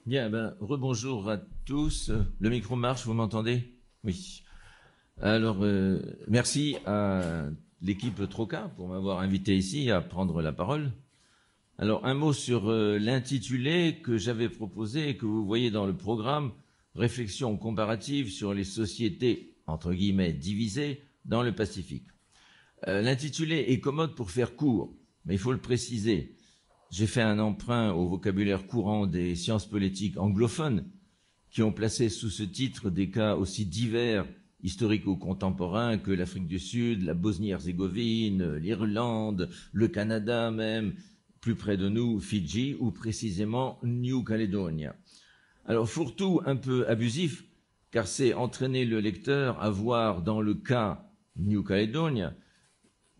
Bien, ben, rebonjour à tous. Le micro marche, vous m'entendez? Oui. Alors, merci à l'équipe Troca pour m'avoir invité ici à prendre la parole. Alors, un mot sur l'intitulé que j'avais proposé et que vous voyez dans le programme, Réflexion comparative sur les sociétés, entre guillemets, divisées dans le Pacifique. L'intitulé est commode pour faire court, mais il faut le préciser. J'ai fait un emprunt au vocabulaire courant des sciences politiques anglophones qui ont placé sous ce titre des cas aussi divers, historiques ou contemporains, que l'Afrique du Sud, la Bosnie-Herzégovine, l'Irlande, le Canada même, plus près de nous, Fidji, ou précisément New Caledonia. Alors, fourre-tout un peu abusif, car c'est entraîner le lecteur à voir dans le cas New Caledonia,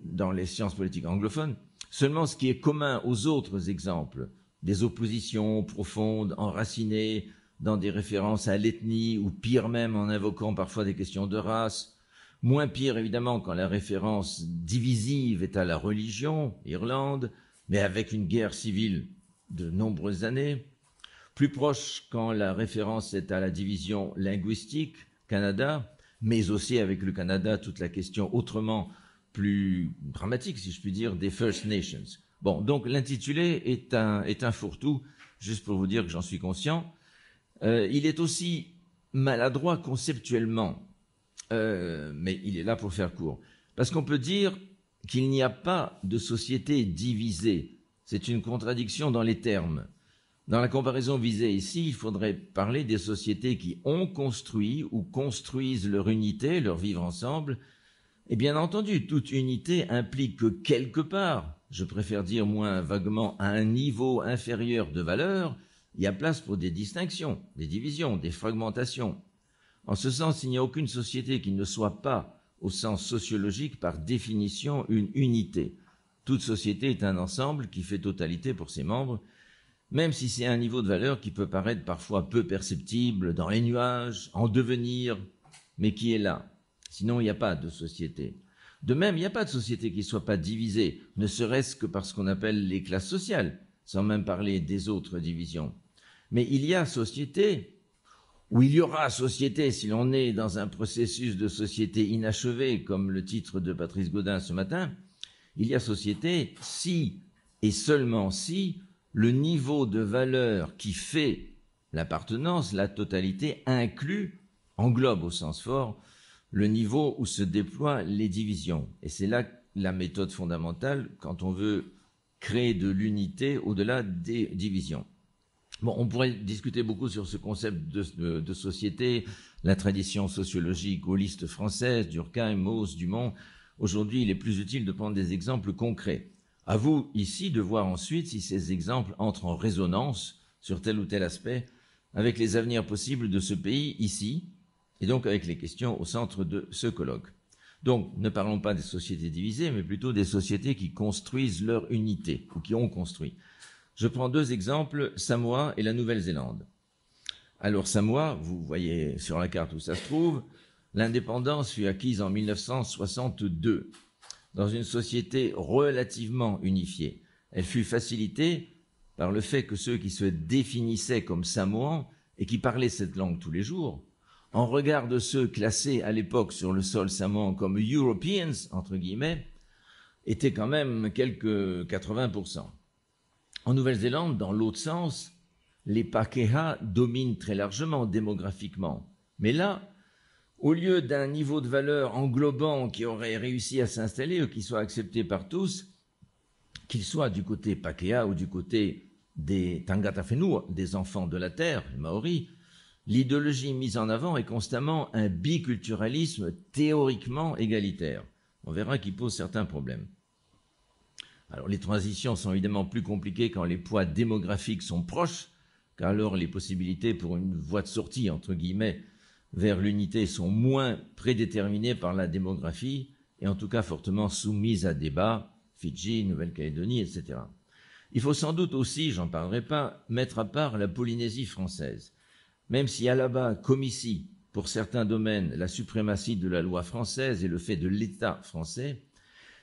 dans les sciences politiques anglophones, seulement ce qui est commun aux autres exemples, des oppositions profondes, enracinées dans des références à l'ethnie, ou pire même en invoquant parfois des questions de race, moins pire évidemment quand la référence divisive est à la religion, Irlande, mais avec une guerre civile de nombreuses années, plus proche quand la référence est à la division linguistique, Canada, mais aussi avec le Canada, toute la question autrement plus dramatique, si je puis dire, des First Nations. Bon, donc l'intitulé est un fourre-tout, juste pour vous dire que j'en suis conscient. Il est aussi maladroit conceptuellement, mais il est là pour faire court. Parce qu'on peut dire qu'il n'y a pas de société divisée. C'est une contradiction dans les termes. Dans la comparaison visée ici, il faudrait parler des sociétés qui ont construit ou construisent leur unité, leur vivre ensemble. Et bien entendu, toute unité implique que quelque part, je préfère dire moins vaguement à un niveau inférieur de valeur, il y a place pour des distinctions, des divisions, des fragmentations. En ce sens, il n'y a aucune société qui ne soit pas, au sens sociologique, par définition, une unité. Toute société est un ensemble qui fait totalité pour ses membres, même si c'est un niveau de valeur qui peut paraître parfois peu perceptible, dans les nuages, en devenir, mais qui est là. Sinon, il n'y a pas de société. De même, il n'y a pas de société qui ne soit pas divisée, ne serait-ce que par ce qu'on appelle les classes sociales, sans même parler des autres divisions. Mais il y a société, ou il y aura société si l'on est dans un processus de société inachevé, comme le titre de Patrice Gaudin ce matin, il y a société si, et seulement si, le niveau de valeur qui fait l'appartenance, la totalité, inclut, englobe au sens fort, le niveau où se déploient les divisions. Et c'est là la méthode fondamentale quand on veut créer de l'unité au-delà des divisions. Bon, on pourrait discuter beaucoup sur ce concept de société, la tradition sociologique gaulliste française, Durkheim, Mauss, Dumont. Aujourd'hui, il est plus utile de prendre des exemples concrets. À vous, ici, de voir ensuite si ces exemples entrent en résonance sur tel ou tel aspect avec les avenirs possibles de ce pays, ici, et donc avec les questions au centre de ce colloque. Donc, ne parlons pas des sociétés divisées, mais plutôt des sociétés qui construisent leur unité, ou qui ont construit. Je prends deux exemples, Samoa et la Nouvelle-Zélande. Alors, Samoa, vous voyez sur la carte où ça se trouve, l'indépendance fut acquise en 1962. Dans une société relativement unifiée. Elle fut facilitée par le fait que ceux qui se définissaient comme Samoans et qui parlaient cette langue tous les jours, en regard de ceux classés à l'époque sur le sol samoan comme Europeans, entre guillemets, étaient quand même quelques 80%. En Nouvelle-Zélande, dans l'autre sens, les Pakeha dominent très largement démographiquement. Mais là, au lieu d'un niveau de valeur englobant qui aurait réussi à s'installer ou qui soit accepté par tous, qu'il soit du côté Pakeha ou du côté des Tangata Whenua, des enfants de la terre, les Maoris, l'idéologie mise en avant est constamment un biculturalisme théoriquement égalitaire. On verra qu'il pose certains problèmes. Alors les transitions sont évidemment plus compliquées quand les poids démographiques sont proches, car alors les possibilités pour une voie de sortie, entre guillemets, vers l'unité sont moins prédéterminées par la démographie et en tout cas fortement soumises à débat, Fidji, Nouvelle-Calédonie, etc. Il faut sans doute aussi, j'en parlerai pas, mettre à part la Polynésie française. Même s'il y a là-bas, comme ici, pour certains domaines, la suprématie de la loi française et le fait de l'État français,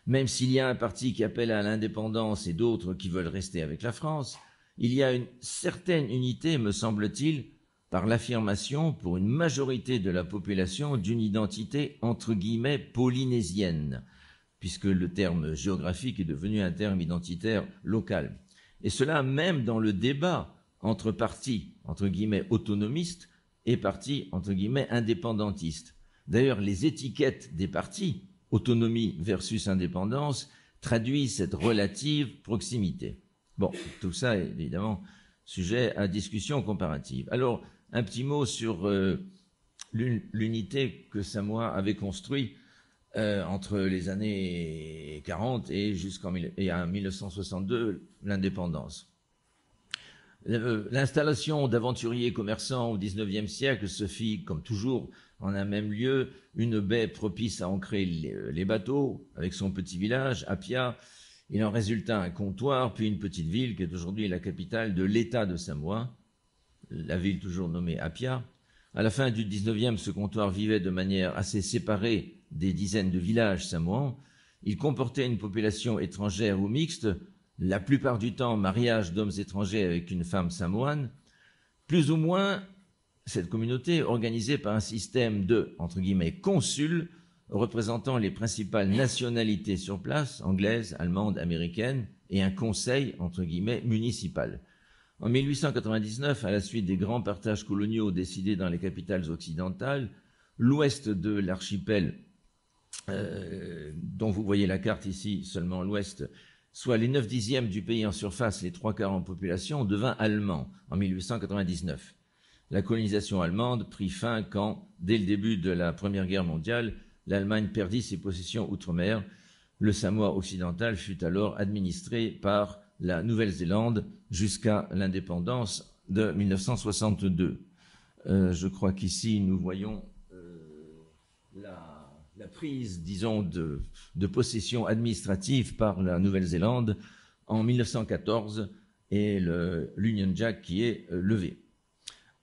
même s'il y a un parti qui appelle à l'indépendance et d'autres qui veulent rester avec la France, il y a une certaine unité, me semble-t-il, par l'affirmation pour une majorité de la population d'une identité entre guillemets polynésienne, puisque le terme géographique est devenu un terme identitaire local. Et cela même dans le débat entre partis entre guillemets autonomistes et partis entre guillemets indépendantistes. D'ailleurs, les étiquettes des partis, autonomie versus indépendance, traduisent cette relative proximité. Bon, tout ça est évidemment sujet à discussion comparative. Alors, un petit mot sur l'unité que Samoa avait construite entre les années 40 et jusqu'en 1962, l'indépendance. L'installation d'aventuriers commerçants au XIXe siècle se fit, comme toujours, en un même lieu, une baie propice à ancrer les bateaux, avec son petit village, Apia. Il en résulta un comptoir, puis une petite ville qui est aujourd'hui la capitale de l'État de Samoa, la ville toujours nommée Apia. À la fin du XIXe, ce comptoir vivait de manière assez séparée des dizaines de villages samoans. Il comportait une population étrangère ou mixte, la plupart du temps mariage d'hommes étrangers avec une femme samoane, plus ou moins cette communauté organisée par un système de, entre guillemets, consuls représentant les principales nationalités sur place, anglaises, allemandes, américaines, et un conseil, entre guillemets, municipal. En 1899, à la suite des grands partages coloniaux décidés dans les capitales occidentales, l'ouest de l'archipel, dont vous voyez la carte ici, seulement l'ouest, soit les 9/10 du pays en surface, les 3/4 en population, devint allemand en 1899. La colonisation allemande prit fin quand, dès le début de la Première Guerre mondiale, l'Allemagne perdit ses possessions outre-mer. Le Samoa occidental fut alors administré par la Nouvelle-Zélande jusqu'à l'indépendance de 1962. Je crois qu'ici nous voyons la prise, disons, de possession administrative par la Nouvelle-Zélande en 1914 et l'Union Jack qui est levé.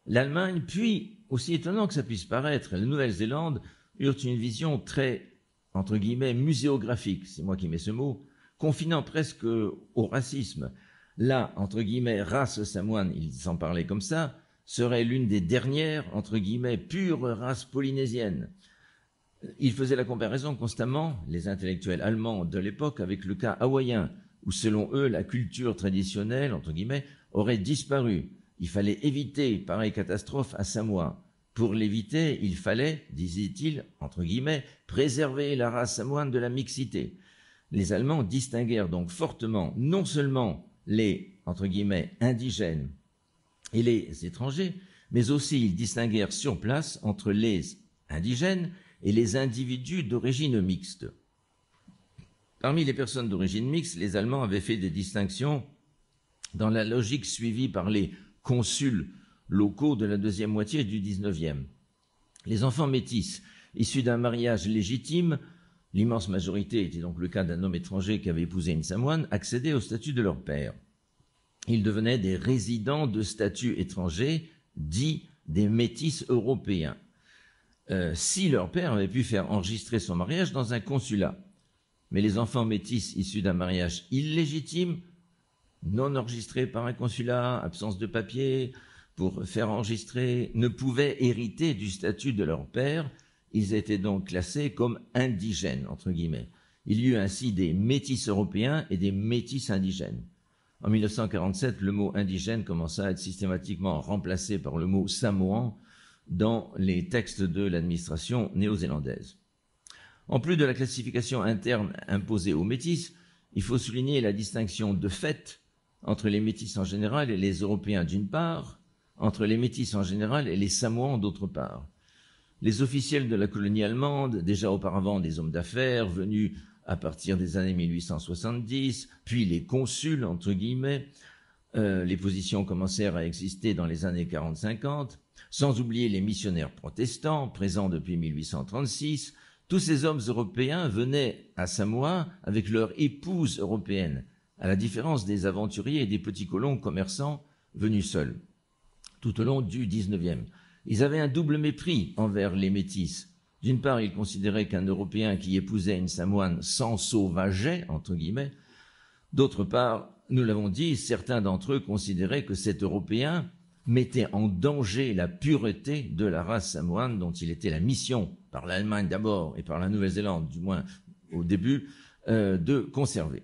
L'Allemagne, puis, aussi étonnant que ça puisse paraître, la Nouvelle-Zélande eurent une vision très, entre guillemets, muséographique, c'est moi qui mets ce mot, confinant presque au racisme. La, entre guillemets, race samoane, ils en parlaient comme ça, serait l'une des dernières, entre guillemets, pures races polynésiennes. Ils faisaient la comparaison constamment, les intellectuels allemands de l'époque, avec le cas hawaïen, où selon eux, la culture traditionnelle, entre guillemets, aurait disparu. Il fallait éviter pareille catastrophe à Samoa. Pour l'éviter, il fallait, disait-il, entre guillemets, préserver la race samoane de la mixité. Les Allemands distinguèrent donc fortement non seulement les, entre guillemets, indigènes et les étrangers, mais aussi ils distinguèrent sur place entre les indigènes et les individus d'origine mixte. Parmi les personnes d'origine mixte, les Allemands avaient fait des distinctions dans la logique suivie par les consuls locaux de la deuxième moitié du XIXe. Les enfants métis, issus d'un mariage légitime, l'immense majorité était donc le cas d'un homme étranger qui avait épousé une samoane, accédaient au statut de leur père. Ils devenaient des résidents de statut étranger, dits des métis européens. Si leur père avait pu faire enregistrer son mariage dans un consulat. Mais les enfants métis issus d'un mariage illégitime, non enregistré par un consulat, absence de papier, pour faire enregistrer, ne pouvaient hériter du statut de leur père. Ils étaient donc classés comme indigènes, entre guillemets. Il y eut ainsi des métis européens et des métis indigènes. En 1947, le mot indigène commença à être systématiquement remplacé par le mot samoan dans les textes de l'administration néo-zélandaise. En plus de la classification interne imposée aux métis, il faut souligner la distinction de fait entre les métis en général et les Européens d'une part, entre les métis en général et les Samoans d'autre part. Les officiels de la colonie allemande, déjà auparavant des hommes d'affaires venus à partir des années 1870, puis les consuls, entre guillemets, les positions commencèrent à exister dans les années 40-50, sans oublier les missionnaires protestants, présents depuis 1836. Tous ces hommes européens venaient à Samoa avec leurs épouses européennes, à la différence des aventuriers et des petits colons commerçants venus seuls, tout au long du XIXe. Ils avaient un double mépris envers les métis. D'une part, ils considéraient qu'un Européen qui épousait une Samoane s'ensauvageait, entre guillemets. D'autre part, nous l'avons dit, certains d'entre eux considéraient que cet Européen mettait en danger la pureté de la race samoane dont il était la mission, par l'Allemagne d'abord et par la Nouvelle-Zélande, du moins au début, de conserver.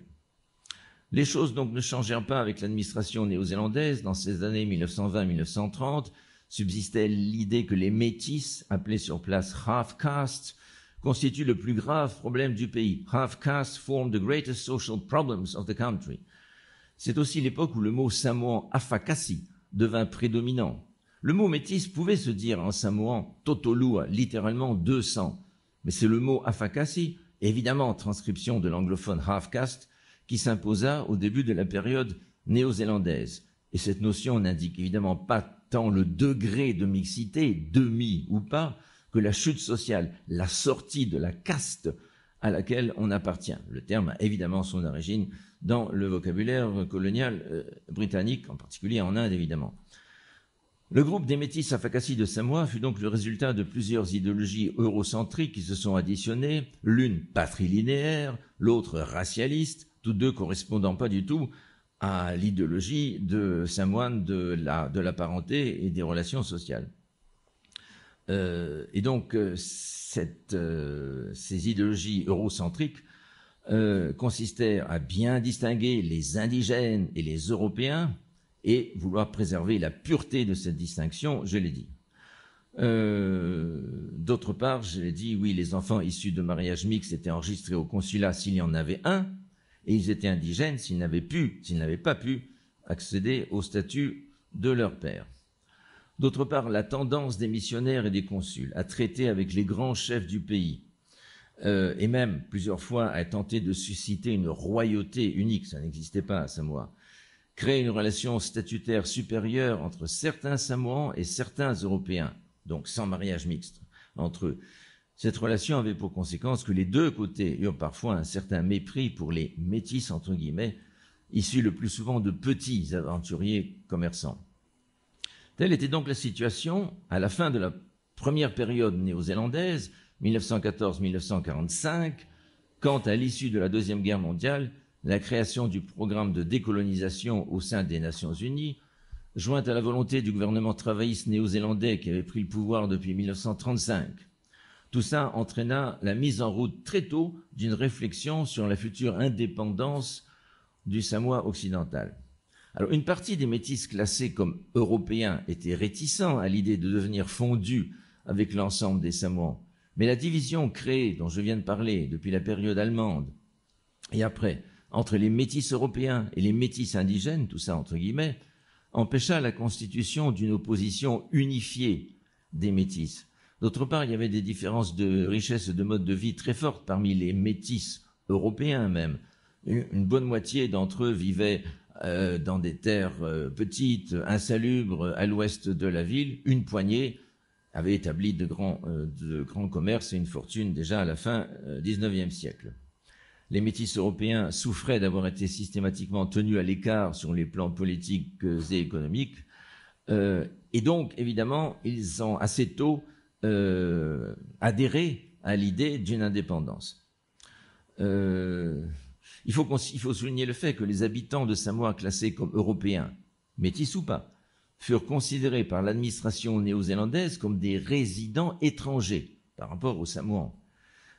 Les choses donc ne changèrent pas avec l'administration néo-zélandaise. Dans ces années 1920-1930, subsistait l'idée que les métis, appelés sur place half-caste, constituent le plus grave problème du pays. Half-caste form the greatest social problems of the country. C'est aussi l'époque où le mot samoan afakasi devint prédominant. Le mot métis pouvait se dire en samoan totolua, littéralement 200, mais c'est le mot afakasi, évidemment transcription de l'anglophone half-caste, qui s'imposa au début de la période néo-zélandaise. Et cette notion n'indique évidemment pas tant le degré de mixité, demi ou pas, que la chute sociale, la sortie de la caste à laquelle on appartient. Le terme a évidemment son origine dans le vocabulaire colonial britannique, en particulier en Inde évidemment. Le groupe des métis Afakasi de Samoa fut donc le résultat de plusieurs idéologies eurocentriques qui se sont additionnées, l'une patrilinéaire, l'autre racialiste, tous deux correspondant pas du tout à l'idéologie de samoane de la parenté et des relations sociales. Et donc, ces idéologies eurocentriques consistaient à bien distinguer les indigènes et les Européens et vouloir préserver la pureté de cette distinction, je l'ai dit. D'autre part, je l'ai dit, oui, les enfants issus de mariages mixtes étaient enregistrés au consulat s'il y en avait un, et ils étaient indigènes s'ils n'avaient pas pu accéder au statut de leur père. D'autre part, la tendance des missionnaires et des consuls à traiter avec les grands chefs du pays, et même plusieurs fois à tenter de susciter une royauté unique, ça n'existait pas à Samoa, créer une relation statutaire supérieure entre certains Samoans et certains Européens, donc sans mariage mixte entre eux. Cette relation avait pour conséquence que les deux côtés eurent parfois un certain mépris pour les métis, entre guillemets, issus le plus souvent de petits aventuriers commerçants. Telle était donc la situation à la fin de la première période néo-zélandaise, 1914-1945, quand, à l'issue de la Deuxième Guerre mondiale, la création du programme de décolonisation au sein des Nations Unies, jointe à la volonté du gouvernement travailliste néo-zélandais qui avait pris le pouvoir depuis 1935, tout ça entraîna la mise en route très tôt d'une réflexion sur la future indépendance du Samoa occidental. Alors, une partie des métis classés comme européens étaient réticents à l'idée de devenir fondus avec l'ensemble des Samoans. Mais la division créée, dont je viens de parler, depuis la période allemande, et après, entre les métis européens et les métis indigènes, tout ça entre guillemets, empêcha la constitution d'une opposition unifiée des métis. D'autre part, il y avait des différences de richesse et de mode de vie très fortes parmi les métis européens même. Une bonne moitié d'entre eux vivaient dans des terres petites, insalubres, à l'ouest de la ville. Une poignée avait établi de grands commerces et une fortune déjà à la fin du XIXe siècle. Les métis européens souffraient d'avoir été systématiquement tenus à l'écart sur les plans politiques et économiques. Et donc, évidemment, ils ont assez tôt adhéré à l'idée d'une indépendance. Il faut souligner le fait que les habitants de Samoa classés comme européens, métis ou pas, furent considérés par l'administration néo-zélandaise comme des résidents étrangers par rapport aux Samoans.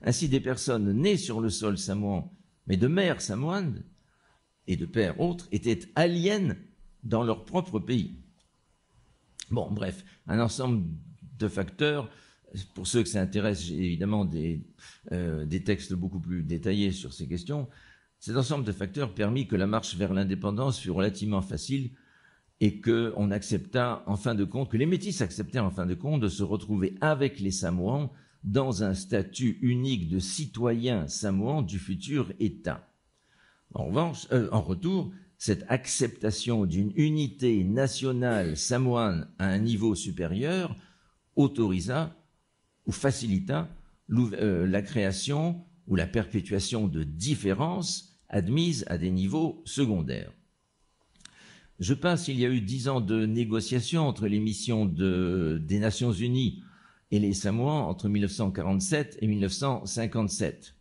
Ainsi, des personnes nées sur le sol samoan, mais de mère samoane et de père autre, étaient aliens dans leur propre pays. Bon, bref, un ensemble de facteurs. Pour ceux que ça intéresse, j'ai évidemment des textes beaucoup plus détaillés sur ces questions. Cet ensemble de facteurs permit que la marche vers l'indépendance fut relativement facile et que les métis acceptaient en fin de compte de se retrouver avec les Samoans dans un statut unique de citoyen samoan du futur État. En retour, cette acceptation d'une unité nationale samoane à un niveau supérieur autorisa ou facilita la création ou la perpétuation de différences admises à des niveaux secondaires. Je passe, il y a eu 10 ans de négociations entre les missions des Nations Unies et les Samoans entre 1947 et 1957.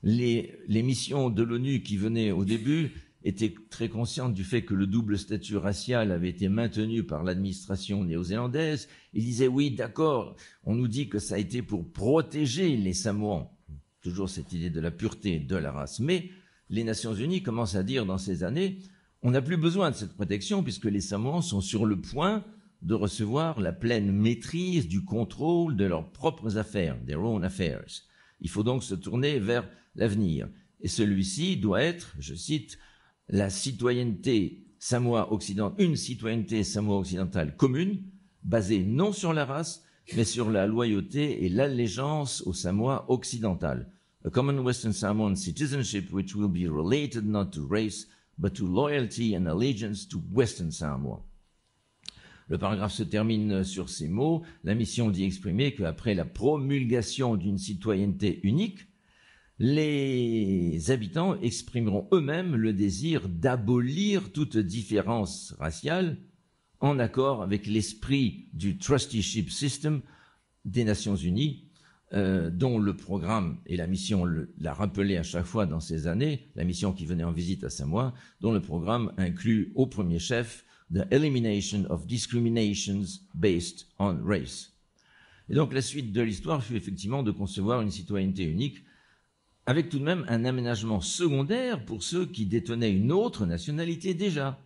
Les missions de l'ONU qui venaient au début était très consciente du fait que le double statut racial avait été maintenu par l'administration néo-zélandaise. Il disait oui, d'accord, on nous dit que ça a été pour protéger les Samoans, toujours cette idée de la pureté de la race. Mais les Nations Unies commencent à dire dans ces années, on n'a plus besoin de cette protection puisque les Samoans sont sur le point de recevoir la pleine maîtrise du contrôle de leurs propres affaires, their own affairs. Il faut donc se tourner vers l'avenir. Et celui-ci doit être, je cite, la citoyenneté une citoyenneté samoa-occidentale commune, basée non sur la race, mais sur la loyauté et l'allégeance au Samoa occidental. A common Western Samoan citizenship which will be related not to race, but to loyalty and allegiance to Western Samoa. Le paragraphe se termine sur ces mots. La mission dit exprimer qu'après la promulgation d'une citoyenneté unique, les habitants exprimeront eux-mêmes le désir d'abolir toute différence raciale en accord avec l'esprit du trusteeship system des Nations Unies, dont le programme et la mission l'a rappelé à chaque fois dans ces années, la mission qui venait en visite à Samoa, dont le programme inclut au premier chef the elimination of discriminations based on race. Et donc la suite de l'histoire fut effectivement de concevoir une citoyenneté unique avec tout de même un aménagement secondaire pour ceux qui détenaient une autre nationalité déjà,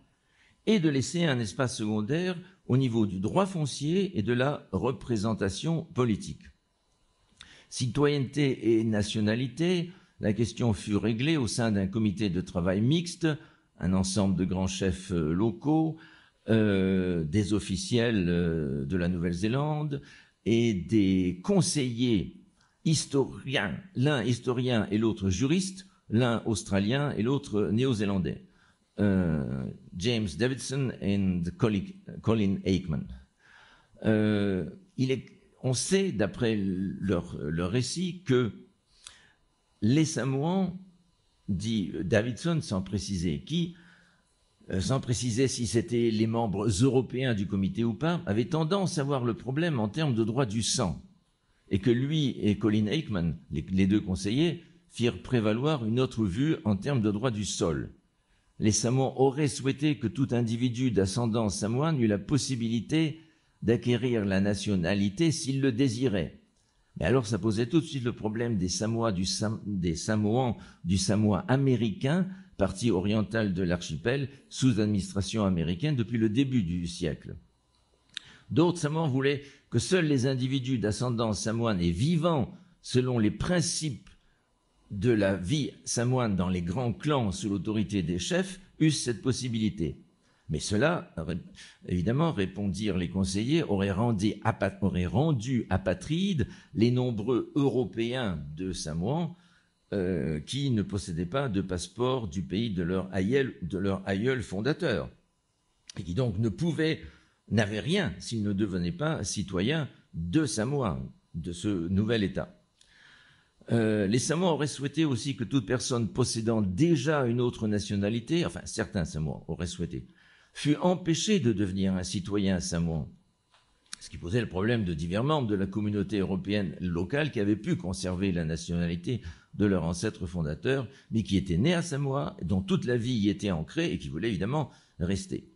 et de laisser un espace secondaire au niveau du droit foncier et de la représentation politique. Citoyenneté et nationalité, la question fut réglée au sein d'un comité de travail mixte, un ensemble de grands chefs locaux, des officiels de la Nouvelle-Zélande et des conseillers historiens, l'un historien et l'autre juriste, l'un australien et l'autre néo-zélandais, James Davidson et Colin Aikman. On sait, d'après leur récit, que les Samoans, dit Davidson, sans préciser qui, sans préciser si c'était les membres européens du comité ou pas, avaient tendance à voir le problème en termes de droit du sang, et que lui et Colin Aikman, les deux conseillers, firent prévaloir une autre vue en termes de droit du sol. Les Samoans auraient souhaité que tout individu d'ascendance samoane eût la possibilité d'acquérir la nationalité s'il le désirait. Mais alors ça posait tout de suite le problème des Samoans du Samoa américain, partie orientale de l'archipel, sous administration américaine depuis le début du siècle. D'autres Samoans voulaient que seuls les individus d'ascendance samoane et vivant selon les principes de la vie samoane dans les grands clans sous l'autorité des chefs eussent cette possibilité. Mais cela, évidemment, répondirent les conseillers, aurait rendu apatrides les nombreux Européens de Samoan qui ne possédaient pas de passeport du pays de leur aïeul fondateur, et qui donc n'avaient rien s'ils ne devenaient pas citoyens de Samoa, de ce nouvel État. Les Samoans auraient souhaité aussi que toute personne possédant déjà une autre nationalité, enfin certains Samoans auraient souhaité, fut empêchée de devenir un citoyen samoan, ce qui posait le problème de divers membres de la communauté européenne locale qui avaient pu conserver la nationalité de leur ancêtre fondateur, mais qui étaient nés à Samoa, dont toute la vie y était ancrée et qui voulaient évidemment rester.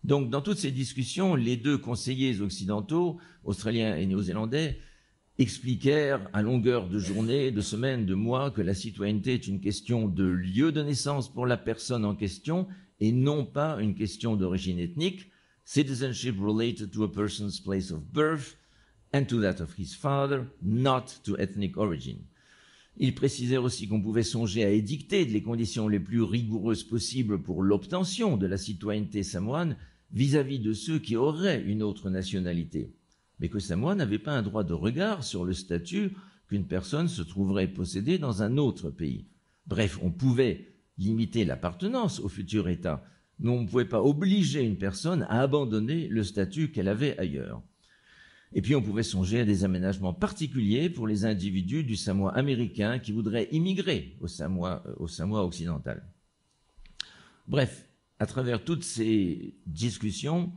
Donc dans toutes ces discussions, les deux conseillers occidentaux, australiens et néo-zélandais, expliquèrent à longueur de journée, de semaines, de mois que la citoyenneté est une question de lieu de naissance pour la personne en question et non pas une question d'origine ethnique, citizenship related to a person's place of birth and to that of his father, not to ethnic origin. Ils précisèrent aussi qu'on pouvait songer à édicter les conditions les plus rigoureuses possibles pour l'obtention de la citoyenneté samoane vis-à-vis de ceux qui auraient une autre nationalité, mais que Samoa n'avait pas un droit de regard sur le statut qu'une personne se trouverait posséder dans un autre pays. Bref, on pouvait limiter l'appartenance au futur État, mais on ne pouvait pas obliger une personne à abandonner le statut qu'elle avait ailleurs. Et puis on pouvait songer à des aménagements particuliers pour les individus du Samoa américain qui voudraient immigrer au Samoa occidental. Bref, à travers toutes ces discussions,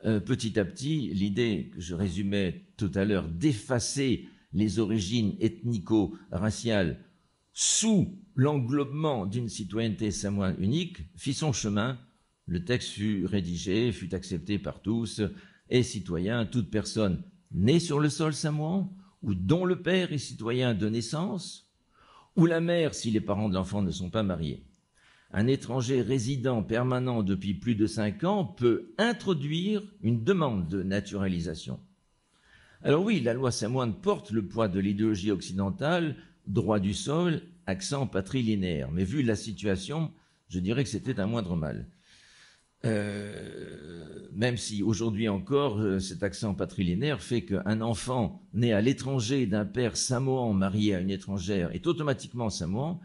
petit à petit, l'idée que je résumais tout à l'heure d'effacer les origines ethnico-raciales sous l'englobement d'une citoyenneté samoane unique, fit son chemin. Le texte fut rédigé, fut accepté par tous, et citoyen, toute personne née sur le sol samoan, ou dont le père est citoyen de naissance, ou la mère si les parents de l'enfant ne sont pas mariés. Un étranger résident permanent depuis plus de 5 ans peut introduire une demande de naturalisation. Alors oui, la loi samoane porte le poids de l'idéologie occidentale, droit du sol, accent patrilinéaire. Mais vu la situation, je dirais que c'était un moindre mal. Même si aujourd'hui encore, cet accent patrilinéaire fait qu'un enfant né à l'étranger d'un père samoan marié à une étrangère est automatiquement samoan.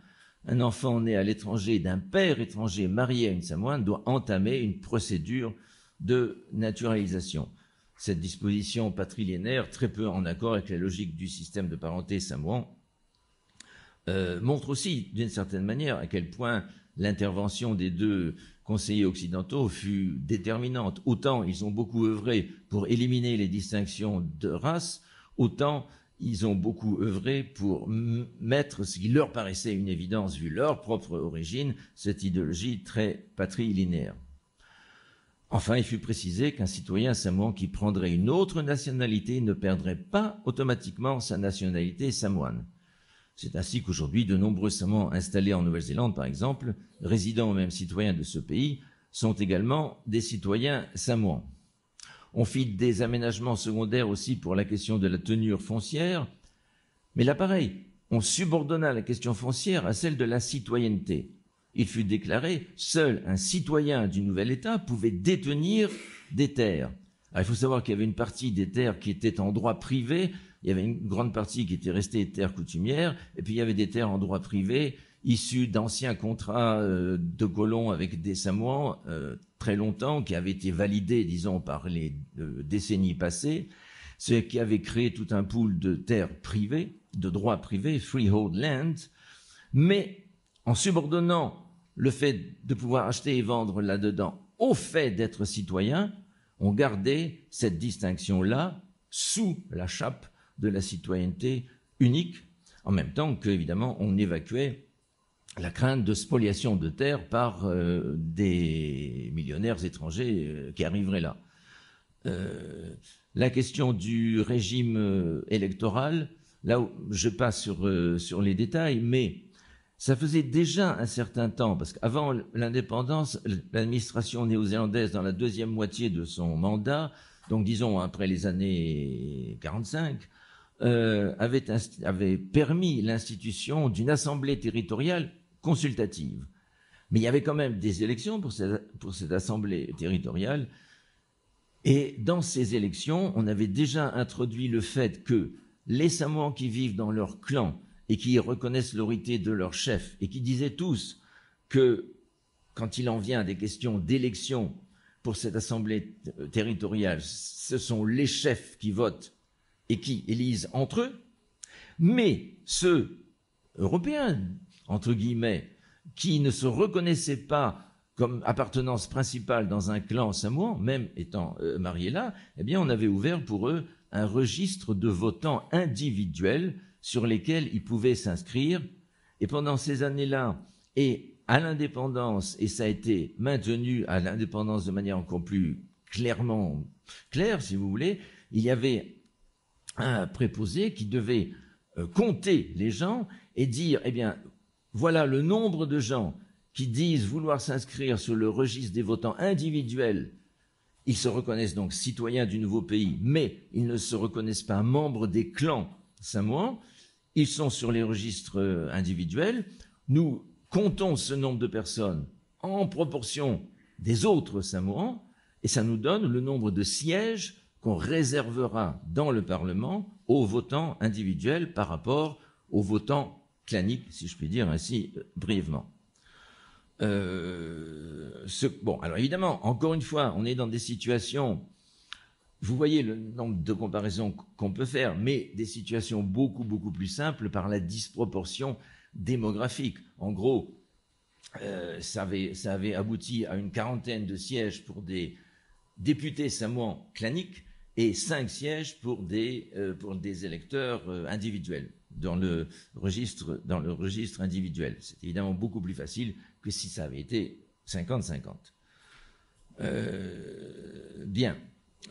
Un enfant né à l'étranger d'un père étranger marié à une samoane doit entamer une procédure de naturalisation. Cette disposition patrilinéaire, très peu en accord avec la logique du système de parenté samoan, montre aussi, d'une certaine manière, à quel point l'intervention des deux conseillers occidentaux fut déterminante. Autant ils ont beaucoup œuvré pour éliminer les distinctions de race, autant ils ont beaucoup œuvré pour mettre ce qui leur paraissait une évidence, vu leur propre origine, cette idéologie très patrilinéaire. Enfin, il fut précisé qu'un citoyen samoan qui prendrait une autre nationalité ne perdrait pas automatiquement sa nationalité samoane. C'est ainsi qu'aujourd'hui, de nombreux Samoans installés en Nouvelle-Zélande, par exemple, résidant ou même citoyens de ce pays, sont également des citoyens samoans. On fit des aménagements secondaires aussi pour la question de la tenure foncière, mais là, pareil, on subordonna la question foncière à celle de la citoyenneté. Il fut déclaré, seul un citoyen du nouvel État pouvait détenir des terres. Alors, il faut savoir qu'il y avait une partie des terres qui étaient en droit privé, il y avait une grande partie qui était restée terres coutumières, et puis il y avait des terres en droit privé, issues d'anciens contrats de colons avec des Samoans très longtemps, qui avaient été validés, disons, par les décennies passées, ce qui avait créé tout un pool de terres privées, de droit privé, freehold land, mais en subordonnant le fait de pouvoir acheter et vendre là-dedans au fait d'être citoyen, on gardait cette distinction-là sous la chape de la citoyenneté unique, en même temps qu'évidemment on évacuait la crainte de spoliation de terres par des millionnaires étrangers qui arriveraient là. La question du régime électoral, là où je passe sur les détails, mais ça faisait déjà un certain temps, parce qu'avant l'indépendance, l'administration néo-zélandaise, dans la deuxième moitié de son mandat, donc disons après les années 45, avait permis l'institution d'une assemblée territoriale consultative. Mais il y avait quand même des élections pour cette assemblée territoriale, et dans ces élections, on avait déjà introduit le fait que les Samoans qui vivent dans leur clan et qui reconnaissent l'autorité de leur chef, et qui disaient tous que, quand il en vient des questions d'élection pour cette assemblée territoriale, ce sont les chefs qui votent et qui élisent entre eux, mais ceux européens, entre guillemets, qui ne se reconnaissaient pas comme appartenance principale dans un clan samoan, même étant mariés là, eh bien on avait ouvert pour eux un registre de votants individuels sur lesquels ils pouvaient s'inscrire. Et pendant ces années-là, et à l'indépendance, et ça a été maintenu à l'indépendance de manière encore plus claire, si vous voulez, il y avait un préposé qui devait compter les gens et dire, eh bien, voilà le nombre de gens qui disent vouloir s'inscrire sur le registre des votants individuels. Ils se reconnaissent donc citoyens du nouveau pays, mais ils ne se reconnaissent pas membres des clans samoans. Ils sont sur les registres individuels. Nous comptons ce nombre de personnes en proportion des autres Samoans, et ça nous donne le nombre de sièges qu'on réservera dans le Parlement aux votants individuels par rapport aux votants claniques, si je puis dire ainsi brièvement. Bon, alors évidemment, encore une fois, on est dans des situations, vous voyez le nombre de comparaisons qu'on peut faire, mais des situations beaucoup, beaucoup plus simples par la disproportion démographique. En gros, ça avait abouti à une quarantaine de sièges pour des députés samoans claniques et 5 sièges pour des électeurs individuels. dans le registre individuel. C'est évidemment beaucoup plus facile que si ça avait été 50-50. Bien.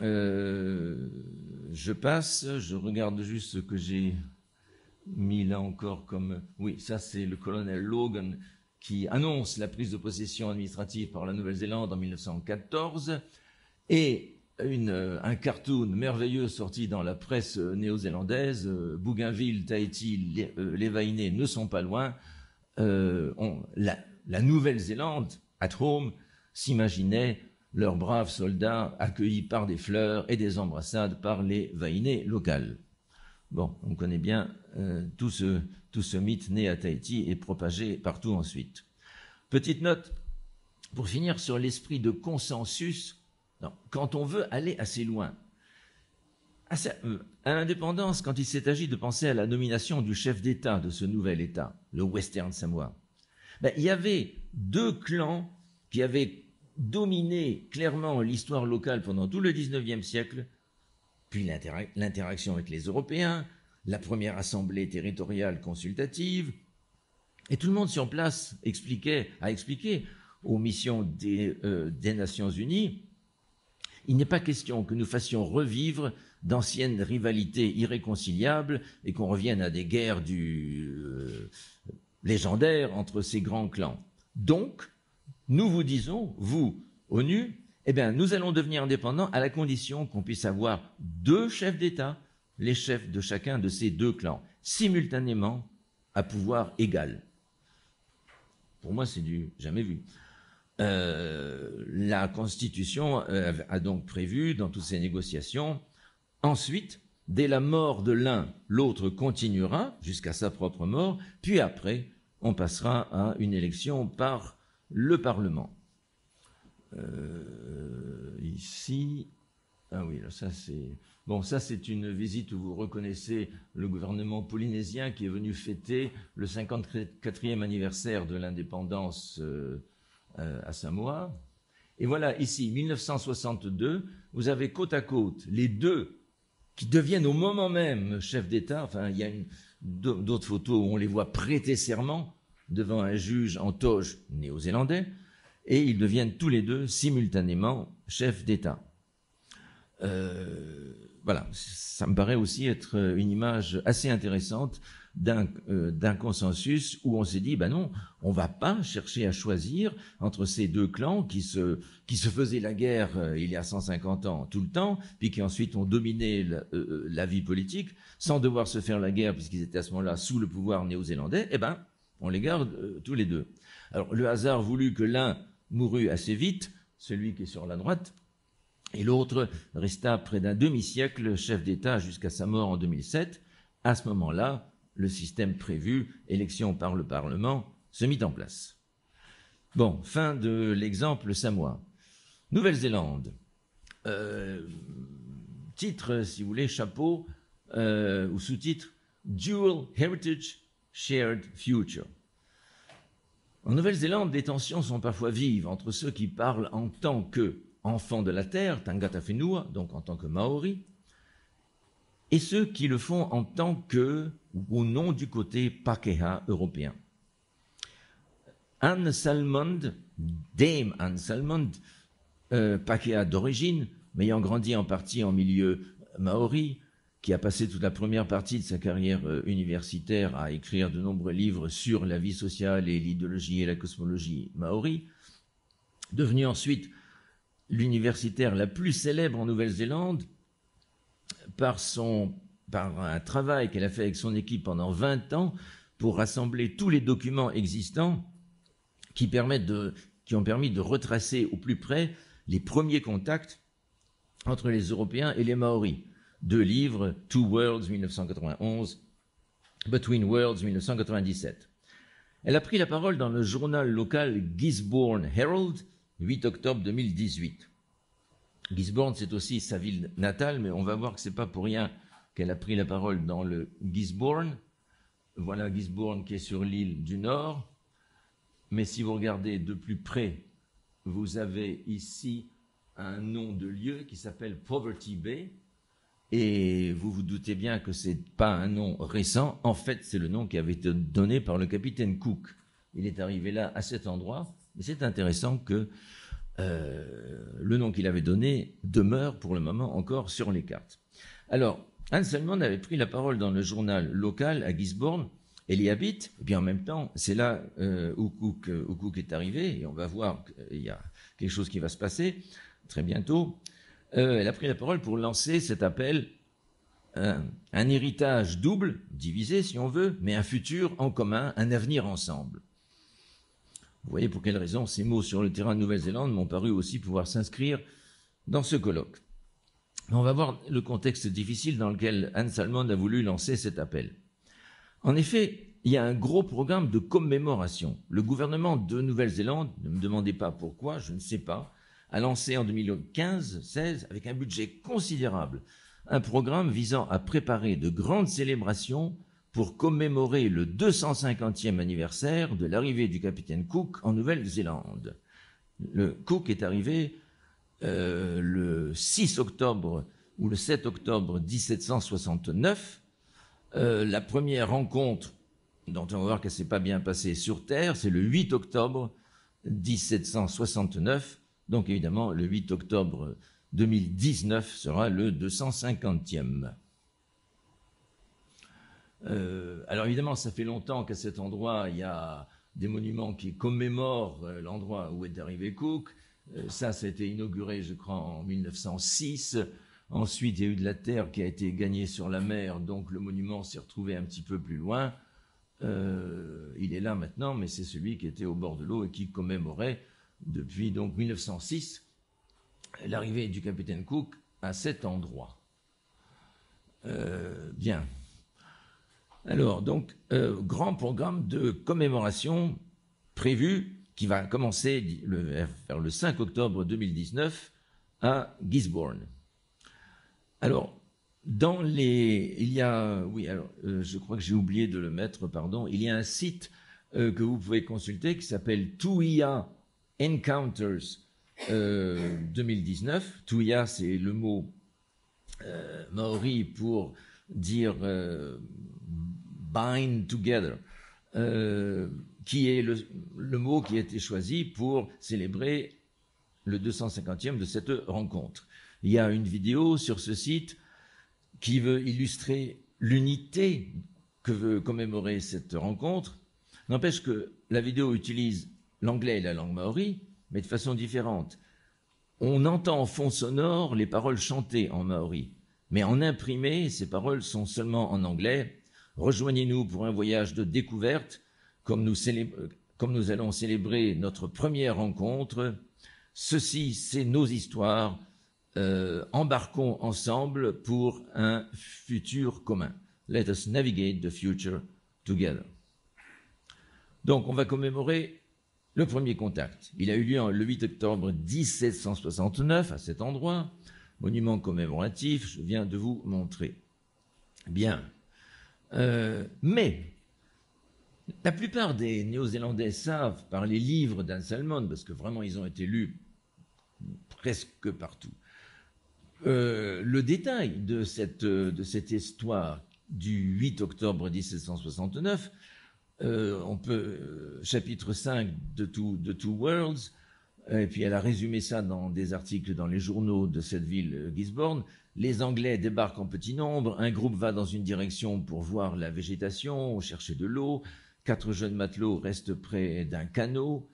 Je passe, je regarde juste ce que j'ai mis là encore comme... Oui, ça c'est le colonel Logan qui annonce la prise de possession administrative par la Nouvelle-Zélande en 1914 et un cartoon merveilleux sorti dans la presse néo-zélandaise, Bougainville, Tahiti, les Vaïnés ne sont pas loin. La Nouvelle-Zélande, at home, s'imaginait leurs braves soldats accueillis par des fleurs et des embrassades par les Vaïnés locales. Bon, on connaît bien tout ce mythe né à Tahiti et propagé partout ensuite. Petite note, pour finir, sur l'esprit de consensus. Non, quand on veut aller assez loin, à l'indépendance, quand il s'est agi de penser à la nomination du chef d'État de ce nouvel État, le Western Samoa, il y avait deux clans qui avaient dominé clairement l'histoire locale pendant tout le XIXe siècle, puis l'interaction avec les Européens, la première assemblée territoriale consultative, et tout le monde sur place a expliqué aux missions des Nations Unies, il n'est pas question que nous fassions revivre d'anciennes rivalités irréconciliables et qu'on revienne à des guerres légendaires entre ces grands clans. Donc, nous vous disons, vous, ONU, eh bien, nous allons devenir indépendants à la condition qu'on puisse avoir deux chefs d'État, les chefs de chacun de ces deux clans, simultanément à pouvoir égal. Pour moi, c'est du jamais vu. La Constitution a donc prévu, dans toutes ces négociations, ensuite, dès la mort de l'un, l'autre continuera jusqu'à sa propre mort, puis après, on passera à une élection par le Parlement. Ici, ah oui, ça c'est... Bon, ça c'est une visite où vous reconnaissez le gouvernement polynésien qui est venu fêter le 54e anniversaire de l'indépendance à Samoa. Et voilà, ici, 1962, vous avez côte à côte les deux qui deviennent au moment même chefs d'État. Enfin, il y a d'autres photos où on les voit prêter serment devant un juge en toge néo-zélandais, et ils deviennent tous les deux simultanément chefs d'État. Voilà, ça me paraît aussi être une image assez intéressante d'un consensus où on s'est dit, ben non, on va pas chercher à choisir entre ces deux clans qui se faisaient la guerre il y a 150 ans tout le temps, puis qui ensuite ont dominé la vie politique, sans devoir se faire la guerre puisqu'ils étaient à ce moment-là sous le pouvoir néo-zélandais, eh ben, on les garde tous les deux. Alors, le hasard voulut que l'un mourut assez vite, celui qui est sur la droite, et l'autre resta près d'un demi-siècle chef d'État jusqu'à sa mort en 2007. À ce moment-là, le système prévu, élection par le Parlement, se mit en place. Bon, fin de l'exemple samoa. Nouvelle-Zélande. Titre, si vous voulez, chapeau, ou sous-titre, Dual Heritage, Shared Future. En Nouvelle-Zélande, les tensions sont parfois vives entre ceux qui parlent en tant que enfants de la terre, Tangata Whenua, donc en tant que Maori, et ceux qui le font en tant que, ou au nom du côté Pakeha européen. Anne Salmond, Dame Anne Salmond, Pakeha d'origine, mais ayant grandi en partie en milieu Maori, qui a passé toute la première partie de sa carrière universitaire à écrire de nombreux livres sur la vie sociale et l'idéologie et la cosmologie Maori, devenue ensuite l'universitaire la plus célèbre en Nouvelle-Zélande par un travail qu'elle a fait avec son équipe pendant 20 ans pour rassembler tous les documents existants qui ont permis de retracer au plus près les premiers contacts entre les Européens et les Maoris. 2 livres, Two Worlds 1991, Between Worlds 1997. Elle a pris la parole dans le journal local Gisborne Herald, 8 octobre 2018. Gisborne, c'est aussi sa ville natale, mais on va voir que c'est pas pour rien qu'elle a pris la parole dans le Gisborne. Voilà Gisborne qui est sur l'île du Nord. Mais si vous regardez de plus près, vous avez ici un nom de lieu qui s'appelle Poverty Bay. Et vous vous doutez bien que c'est pas un nom récent. En fait, c'est le nom qui avait été donné par le capitaine Cook. Il est arrivé là, à cet endroit. Mais c'est intéressant que le nom qu'il avait donné demeure pour le moment encore sur les cartes. Alors, Hans Salmond avait pris la parole dans le journal local à Gisborne. Elle y habite, et puis en même temps, c'est là où Cook est arrivé, et on va voir qu'il y a quelque chose qui va se passer très bientôt. Elle a pris la parole pour lancer cet appel, un héritage double, divisé si on veut, mais un futur en commun, un avenir ensemble. Vous voyez pour quelle raison ces mots sur le terrain de Nouvelle-Zélande m'ont paru aussi pouvoir s'inscrire dans ce colloque. On va voir le contexte difficile dans lequel Hans Salmond a voulu lancer cet appel. En effet, il y a un gros programme de commémoration. Le gouvernement de Nouvelle-Zélande, ne me demandez pas pourquoi, je ne sais pas, a lancé en 2015-16, avec un budget considérable, un programme visant à préparer de grandes célébrations pour commémorer le 250e anniversaire de l'arrivée du capitaine Cook en Nouvelle-Zélande. Le Cook est arrivé le 6 octobre ou le 7 octobre 1769. La première rencontre, dont on va voir qu'elle ne s'est pas bien passée sur Terre, c'est le 8 octobre 1769. Donc évidemment, le 8 octobre 2019 sera le 250e. Alors évidemment, ça fait longtemps qu'à cet endroit, il y a des monuments qui commémorent l'endroit où est arrivé Cook. Ça a été inauguré, je crois, en 1906. Ensuite, il y a eu de la terre qui a été gagnée sur la mer, donc le monument s'est retrouvé un petit peu plus loin. Il est là maintenant, mais c'est celui qui était au bord de l'eau et qui commémorait depuis donc 1906 l'arrivée du capitaine Cook à cet endroit. Bien. Alors, donc, grand programme de commémoration prévu qui va commencer vers le 5 octobre 2019 à Gisborne. Alors, je crois que j'ai oublié de le mettre, pardon. Il y a un site que vous pouvez consulter qui s'appelle Tuia Encounters 2019. Tuia, c'est le mot maori pour dire bind together, qui est le mot qui a été choisi pour célébrer le 250e de cette rencontre. Il y a une vidéo sur ce site qui veut illustrer l'unité que veut commémorer cette rencontre. N'empêche que la vidéo utilise l'anglais et la langue maori, mais de façon différente. On entend en fond sonore les paroles chantées en maori, mais en imprimé, ces paroles sont seulement en anglais. Rejoignez-nous pour un voyage de découverte, comme nous allons célébrer notre première rencontre. Ceci, c'est nos histoires. Embarquons ensemble pour un futur commun. Let us navigate the future together. Donc, on va commémorer le premier contact. Il a eu lieu le 8 octobre 1769 à cet endroit. Monument commémoratif, je viens de vous montrer. Bien. Mais la plupart des Néo-Zélandais savent par les livres d'Hans Salmond, parce que vraiment ils ont été lus presque partout, le détail de cette histoire du 8 octobre 1769. On peut, chapitre 5 de Two Worlds, et puis elle a résumé ça dans des articles dans les journaux de cette ville, Gisborne. Les Anglais débarquent en petit nombre, un groupe va dans une direction pour voir la végétation, chercher de l'eau, 4 jeunes matelots restent près d'un canot.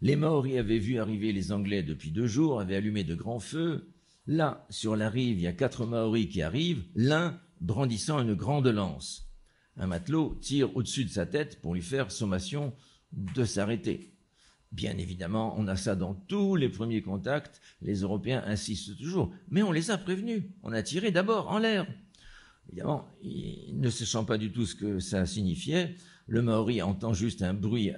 Les Maoris avaient vu arriver les Anglais depuis 2 jours, avaient allumé de grands feux. Là, sur la rive, il y a 4 Maoris qui arrivent, l'un brandissant une grande lance. Un matelot tire au-dessus de sa tête pour lui faire sommation de s'arrêter. Bien évidemment, on a ça dans tous les premiers contacts. Les Européens insistent toujours. Mais on les a prévenus. On a tiré d'abord en l'air. Évidemment, ne sachant pas du tout ce que ça signifiait, le Maori entend juste un bruit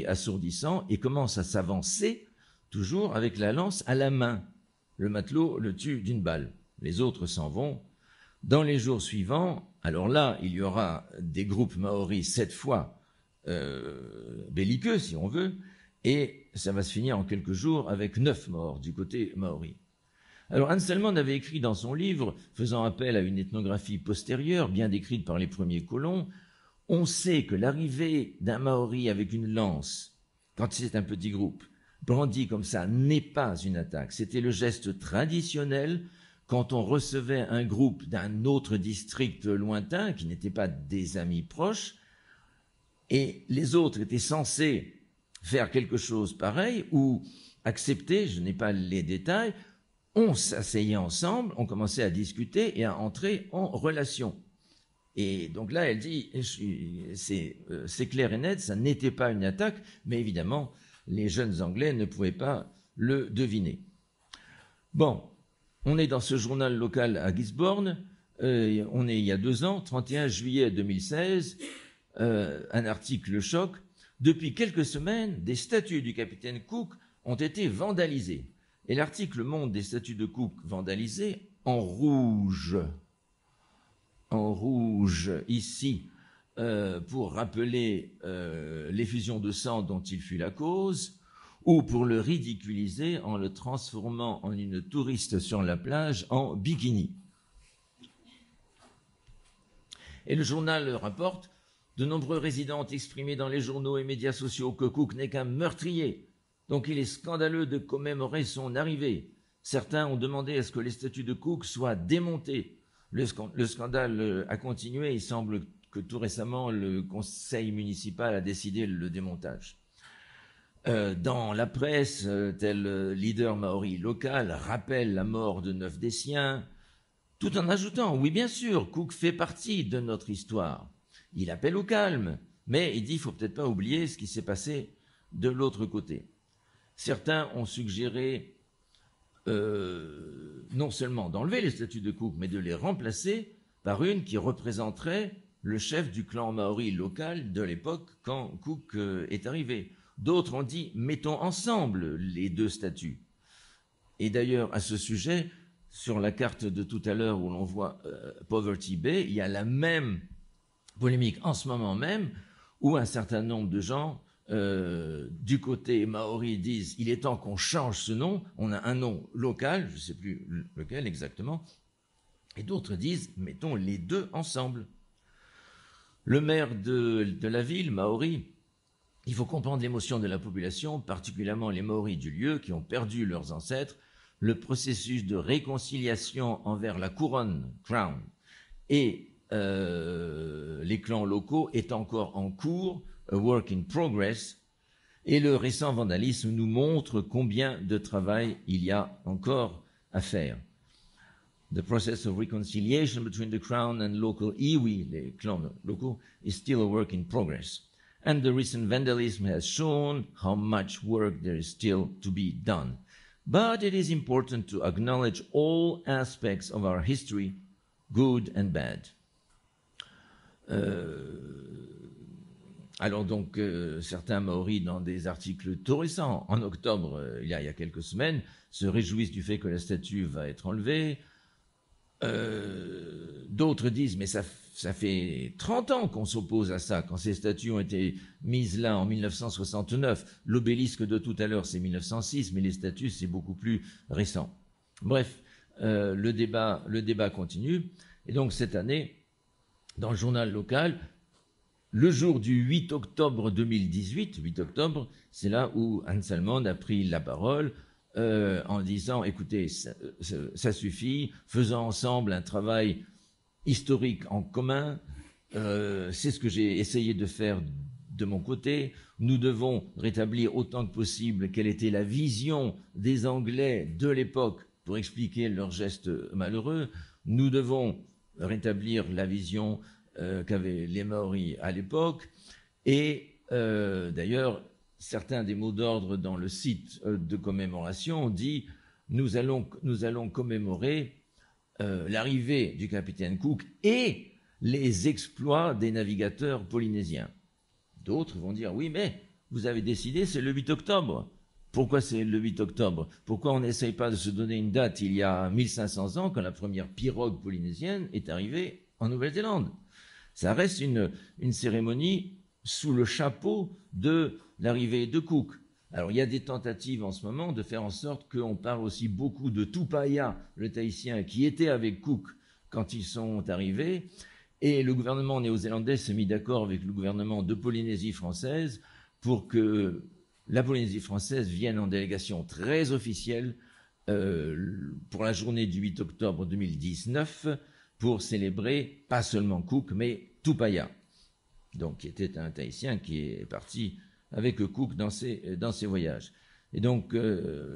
assourdissant et commence à s'avancer, toujours avec la lance à la main. Le matelot le tue d'une balle. Les autres s'en vont. Dans les jours suivants, alors là, il y aura des groupes Maoris cette fois belliqueux, si on veut, et ça va se finir en quelques jours avec 9 morts du côté Maori. Alors Anselmond avait écrit dans son livre, faisant appel à une ethnographie postérieure, bien décrite par les premiers colons, « On sait que l'arrivée d'un Maori avec une lance, quand c'est un petit groupe, brandi comme ça, n'est pas une attaque. C'était le geste traditionnel quand on recevait un groupe d'un autre district lointain, qui n'était pas des amis proches, et les autres étaient censés faire quelque chose pareil, ou accepter, je n'ai pas les détails, on s'asseyait ensemble, on commençait à discuter et à entrer en relation. Et donc là, elle dit, c'est clair et net, ça n'était pas une attaque, mais évidemment, les jeunes Anglais ne pouvaient pas le deviner. Bon, on est dans ce journal local à Gisborne, on est il y a 2 ans, 31 juillet 2016, un article choc. Depuis quelques semaines, des statues du capitaine Cook ont été vandalisées. Et l'article montre des statues de Cook vandalisées en rouge ici, pour rappeler l'effusion de sang dont il fut la cause, ou pour le ridiculiser en le transformant en une touriste sur la plage en bikini. Et le journal rapporte, de nombreux résidents ont exprimé dans les journaux et médias sociaux que Cook n'est qu'un meurtrier, donc il est scandaleux de commémorer son arrivée. Certains ont demandé à ce que les statues de Cook soient démontées. Le scandale a continué, il semble que tout récemment, le conseil municipal a décidé le démontage. Dans la presse, tel leader maori local rappelle la mort de 9 des siens, tout en ajoutant, oui bien sûr, Cook fait partie de notre histoire. Il appelle au calme, mais il dit, il ne faut peut-être pas oublier ce qui s'est passé de l'autre côté. Certains ont suggéré non seulement d'enlever les statues de Cook, mais de les remplacer par une qui représenterait le chef du clan maori local de l'époque quand Cook est arrivé. D'autres ont dit, mettons ensemble les 2 statues. Et d'ailleurs, à ce sujet, sur la carte de tout à l'heure où l'on voit Poverty Bay, il y a la même polémique en ce moment même, où un certain nombre de gens du côté maori disent il est temps qu'on change ce nom, on a un nom local, je ne sais plus lequel exactement, et d'autres disent mettons les 2 ensemble. Le maire de la ville, Maori, il faut comprendre l'émotion de la population, particulièrement les Maoris du lieu qui ont perdu leurs ancêtres. Le processus de réconciliation envers la couronne, Crown, et les clans locaux est encore en cours, a work in progress, et le récent vandalisme nous montre combien de travail il y a encore à faire. The process of reconciliation between the Crown and local iwi, les clans locaux, is still a work in progress. And the recent vandalism has shown how much work there is still to be done. But it is important to acknowledge all aspects of our history, good and bad. Alors donc, certains Maoris, dans des articles tout récents, en octobre, il y a quelques semaines, se réjouissent du fait que la statue va être enlevée. D'autres disent, mais ça fait 30 ans qu'on s'oppose à ça, quand ces statues ont été mises là en 1969. L'obélisque de tout à l'heure, c'est 1906, mais les statues, c'est beaucoup plus récent. Bref, le débat continue. Et donc, cette année, dans le journal local, le jour du 8 octobre 2018, 8 octobre, c'est là où Anselmond a pris la parole en disant, écoutez, ça suffit, faisons ensemble un travail historique en commun, c'est ce que j'ai essayé de faire de mon côté, nous devons rétablir autant que possible quelle était la vision des Anglais de l'époque pour expliquer leurs gestes malheureux, nous devons rétablir la vision qu'avaient les Maoris à l'époque, et d'ailleurs, certains des mots d'ordre dans le site de commémoration ont dit « nous allons commémorer l'arrivée du capitaine Cook et les exploits des navigateurs polynésiens ». D'autres vont dire « oui, mais vous avez décidé, c'est le 8 octobre ». Pourquoi c'est le 8 octobre? Pourquoi on n'essaye pas de se donner une date il y a 1500 ans, quand la première pirogue polynésienne est arrivée en Nouvelle-Zélande? Ça reste une cérémonie sous le chapeau de l'arrivée de Cook. Alors, il y a des tentatives en ce moment de faire en sorte qu'on parle aussi beaucoup de Tupaya, le Tahitien, qui était avec Cook quand ils sont arrivés. Et le gouvernement néo-zélandais s'est mis d'accord avec le gouvernement de Polynésie française pour que la Polynésie française vienne en délégation très officielle pour la journée du 8 octobre 2019 pour célébrer pas seulement Cook, mais Tupaya, donc qui était un Tahitien qui est parti avec Cook dans ses voyages. Et donc,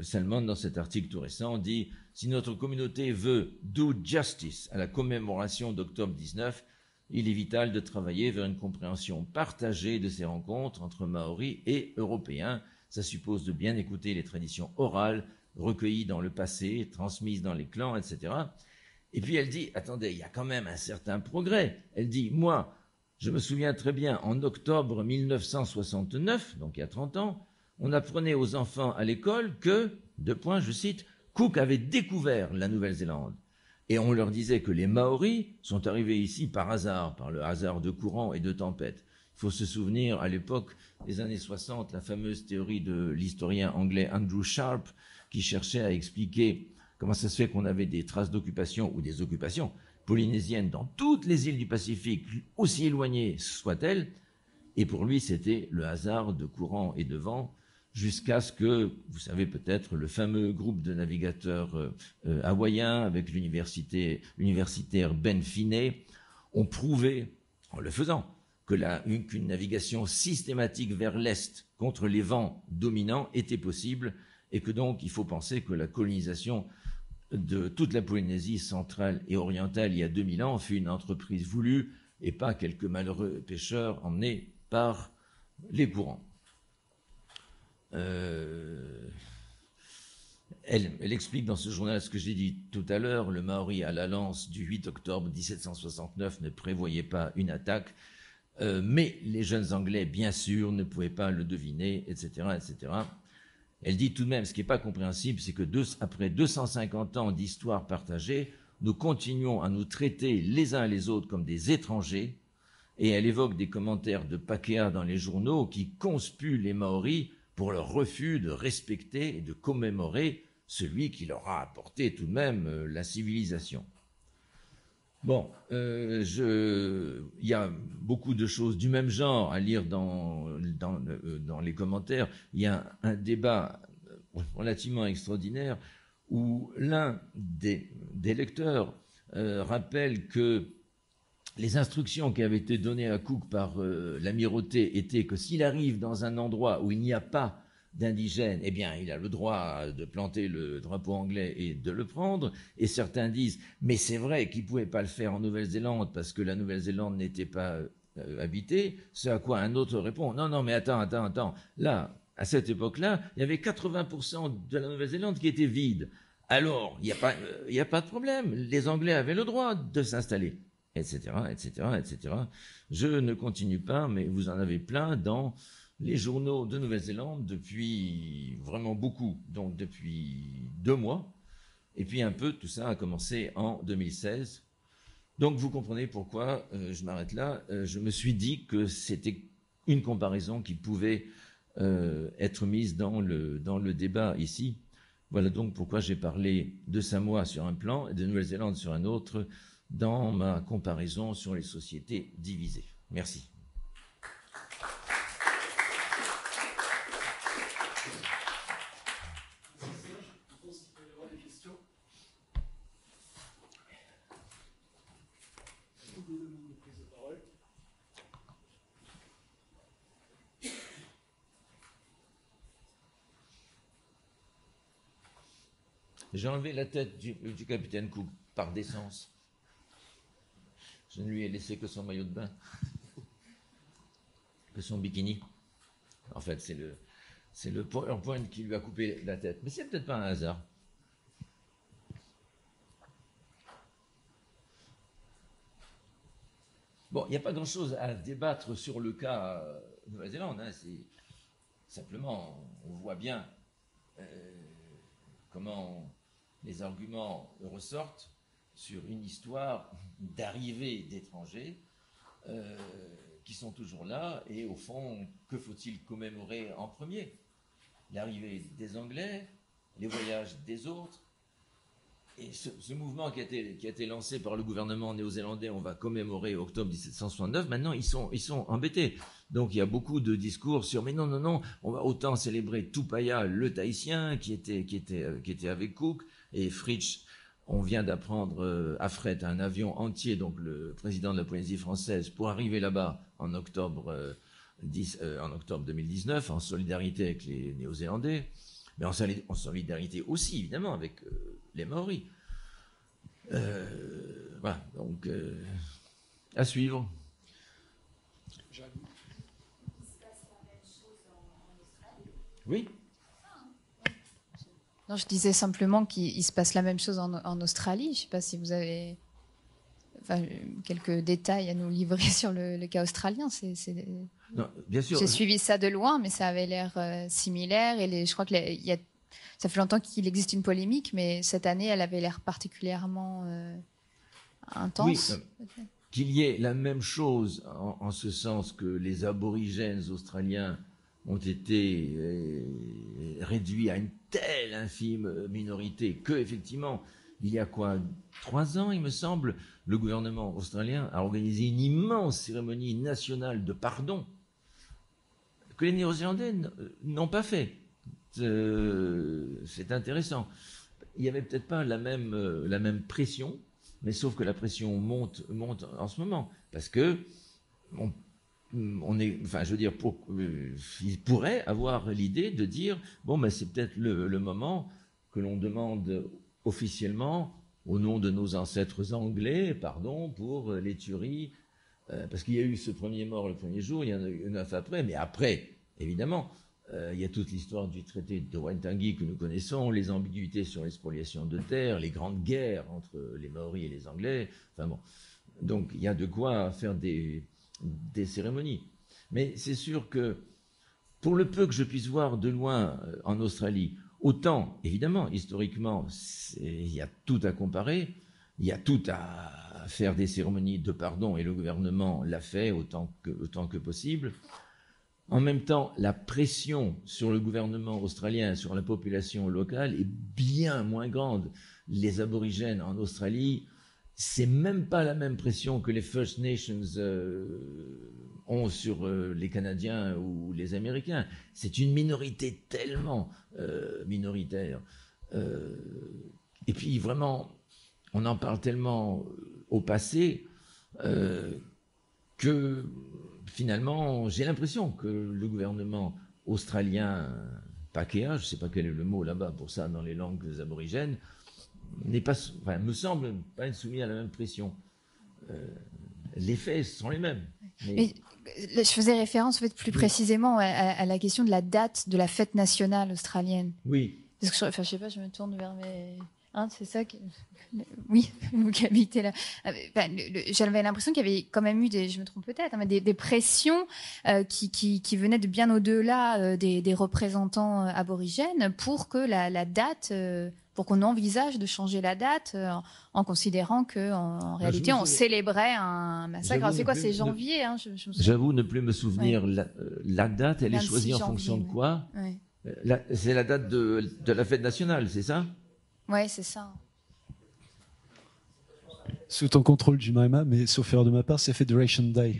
Salmond, dans cet article tout récent, dit « Si notre communauté veut do justice à la commémoration d'octobre 19, il est vital de travailler vers une compréhension partagée de ces rencontres entre Maoris et Européens. Ça suppose de bien écouter les traditions orales, recueillies dans le passé, transmises dans les clans, etc. » Et puis elle dit « Attendez, il y a quand même un certain progrès. » Elle dit « Moi, je me souviens très bien, en octobre 1969, donc il y a 30 ans, on apprenait aux enfants à l'école que, je cite, Cook avait découvert la Nouvelle-Zélande. Et on leur disait que les Maoris sont arrivés ici par hasard, par le hasard de courants et de tempêtes. Il faut se souvenir, à l'époque des années 60, la fameuse théorie de l'historien anglais Andrew Sharp, qui cherchait à expliquer comment ça se fait qu'on avait des traces d'occupation ou des occupations polynésiennes dans toutes les îles du Pacifique, aussi éloignées soient-elles. Et pour lui, c'était le hasard de courants et de vents, jusqu'à ce que, vous savez peut-être, le fameux groupe de navigateurs hawaïens avec l'universitaire Ben Finney ont prouvé, en le faisant, qu'une navigation systématique vers l'est contre les vents dominants était possible et que donc il faut penser que la colonisation de toute la Polynésie centrale et orientale il y a 2000 ans fut une entreprise voulue et pas quelques malheureux pêcheurs emmenés par les courants. Elle explique dans ce journal ce que j'ai dit tout à l'heure. Le Maori à la lance du 8 octobre 1769 ne prévoyait pas une attaque, mais les jeunes Anglais, bien sûr, ne pouvaient pas le deviner, etc., etc. Elle dit tout de même, ce qui n'est pas compréhensible, c'est que après 250 ans d'histoire partagée, nous continuons à nous traiter les uns les autres comme des étrangers, et elle évoque des commentaires de Pakeha dans les journaux qui conspuent les Maoris pour leur refus de respecter et de commémorer celui qui leur a apporté tout de même la civilisation. Bon, il y a beaucoup de choses du même genre à lire dans les commentaires. Il y a un débat relativement extraordinaire où l'un des lecteurs rappelle que les instructions qui avaient été données à Cook par l'amirauté étaient que s'il arrive dans un endroit où il n'y a pas d'indigènes, eh bien, il a le droit de planter le drapeau anglais et de le prendre. Et certains disent, mais c'est vrai qu'il ne pouvait pas le faire en Nouvelle-Zélande parce que la Nouvelle-Zélande n'était pas habitée. Ce à quoi un autre répond, non, mais attends. Là, à cette époque-là, il y avait 80% de la Nouvelle-Zélande qui était vide. Alors, il n'y a pas de problème. Les Anglais avaient le droit de s'installer, etc., etc., etc. Je ne continue pas, mais vous en avez plein dans les journaux de Nouvelle-Zélande depuis vraiment beaucoup, donc depuis 2 mois. Et puis un peu, tout ça a commencé en 2016. Donc vous comprenez pourquoi je m'arrête là. Je me suis dit que c'était une comparaison qui pouvait être mise dans le débat ici. Voilà donc pourquoi j'ai parlé de Samoa sur un plan et de Nouvelle-Zélande sur un autre dans ma comparaison sur les sociétés divisées. Merci. J'ai enlevé la tête du capitaine Cook par décence. Je ne lui ai laissé que son maillot de bain, que son bikini. En fait, c'est le PowerPoint qui lui a coupé la tête. Mais c'est peut-être pas un hasard. Bon, il n'y a pas grand-chose à débattre sur le cas Nouvelle-Zélande. Hein. C'est simplement, on voit bien comment les arguments ressortent sur une histoire d'arrivée d'étrangers qui sont toujours là, et au fond, que faut-il commémorer en premier? l'arrivée des Anglais, les voyages des autres. Et ce mouvement qui a été lancé par le gouvernement néo-zélandais, on va commémorer octobre 1769, maintenant ils sont embêtés. Donc il y a beaucoup de discours sur mais non, on va autant célébrer Tupaya, le Tahitien, qui était avec Cook, et Fritsch. On vient d'apprendre à fret un avion entier, donc le président de la Polynésie française, pour arriver là-bas en octobre 2019, en solidarité avec les Néo-Zélandais, mais en solidarité aussi, évidemment, avec les Maoris. Voilà, donc à suivre. Oui. Non, je disais simplement qu'il se passe la même chose en Australie. Je ne sais pas si vous avez quelques détails à nous livrer sur le cas australien. Non, bien sûr. J'ai suivi ça de loin, mais ça avait l'air similaire. Et je crois que ça fait longtemps qu'il existe une polémique, mais cette année, elle avait l'air particulièrement intense. Oui, qu'il y ait la même chose en ce sens que les aborigènes australiens ont été réduits à une telle infime minorité que, effectivement, il y a 3 ans, il me semble, le gouvernement australien a organisé une immense cérémonie nationale de pardon que les Néo-Zélandais n'ont pas fait. C'est intéressant. Il n'y avait peut-être pas la même pression, mais sauf que la pression monte en ce moment, parce que il pourrait avoir l'idée de dire bon, ben c'est peut-être le moment que l'on demande officiellement au nom de nos ancêtres anglais pardon pour les tueries, parce qu'il y a eu ce premier mort le premier jour, il y en a eu 9 après, mais après, évidemment, il y a toute l'histoire du traité de Waitangi que nous connaissons, les ambiguïtés sur l'expoliation de terres, les grandes guerres entre les Maoris et les Anglais, enfin bon, donc il y a de quoi faire des cérémonies. Mais c'est sûr que, pour le peu que je puisse voir de loin en Australie, autant, évidemment, historiquement, il y a tout à comparer, il y a tout à faire des cérémonies de pardon, et le gouvernement l'a fait autant que possible. En même temps, la pression sur le gouvernement australien, sur la population locale, est bien moins grande. Les aborigènes en Australie, c'est même pas la même pression que les First Nations ont sur les Canadiens ou les Américains. C'est une minorité tellement minoritaire. Et puis vraiment, on en parle tellement au passé que finalement, j'ai l'impression que le gouvernement australien, Pākehā, je ne sais pas quel est le mot là-bas pour ça dans les langues aborigènes, me semble pas être soumis à la même pression. Les faits sont les mêmes. Mais je faisais référence en fait, plus précisément à la question de la date de la fête nationale australienne. Oui. Parce que je sais pas, je me tourne vers mes... c'est ça que... Oui, vous qui habitez là. J'avais l'impression qu'il y avait quand même eu je me trompe peut-être, mais des pressions qui venaient de bien au-delà des représentants aborigènes pour que la date, pour qu'on envisage de changer la date en considérant qu'en réalité on célébrait un massacre. C'est quoi, c'est janvier J'avoue ne plus me souvenir. Ouais. La date, elle est choisie en fonction de quoi? Ouais. C'est la date de la fête nationale, c'est ça? Oui, c'est ça. Sous ton contrôle, Jemima, mais sauf erreur de ma part, c'est Federation Day.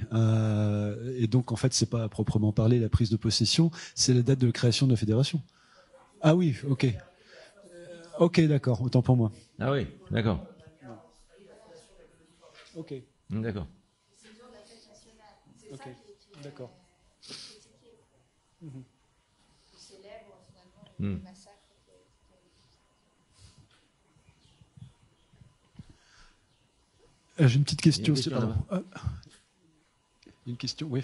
Et donc, en fait, c'est pas à proprement parler la prise de possession, c'est la date de création de la fédération. Ah oui, ok. Ok, d'accord, autant pour moi. Ah oui, d'accord. Ok. D'accord. C'est le jour de la fête nationale. C'est ok, ça d'accord. On célèbre finalement le massacre. J'ai une petite question. Une question, oui.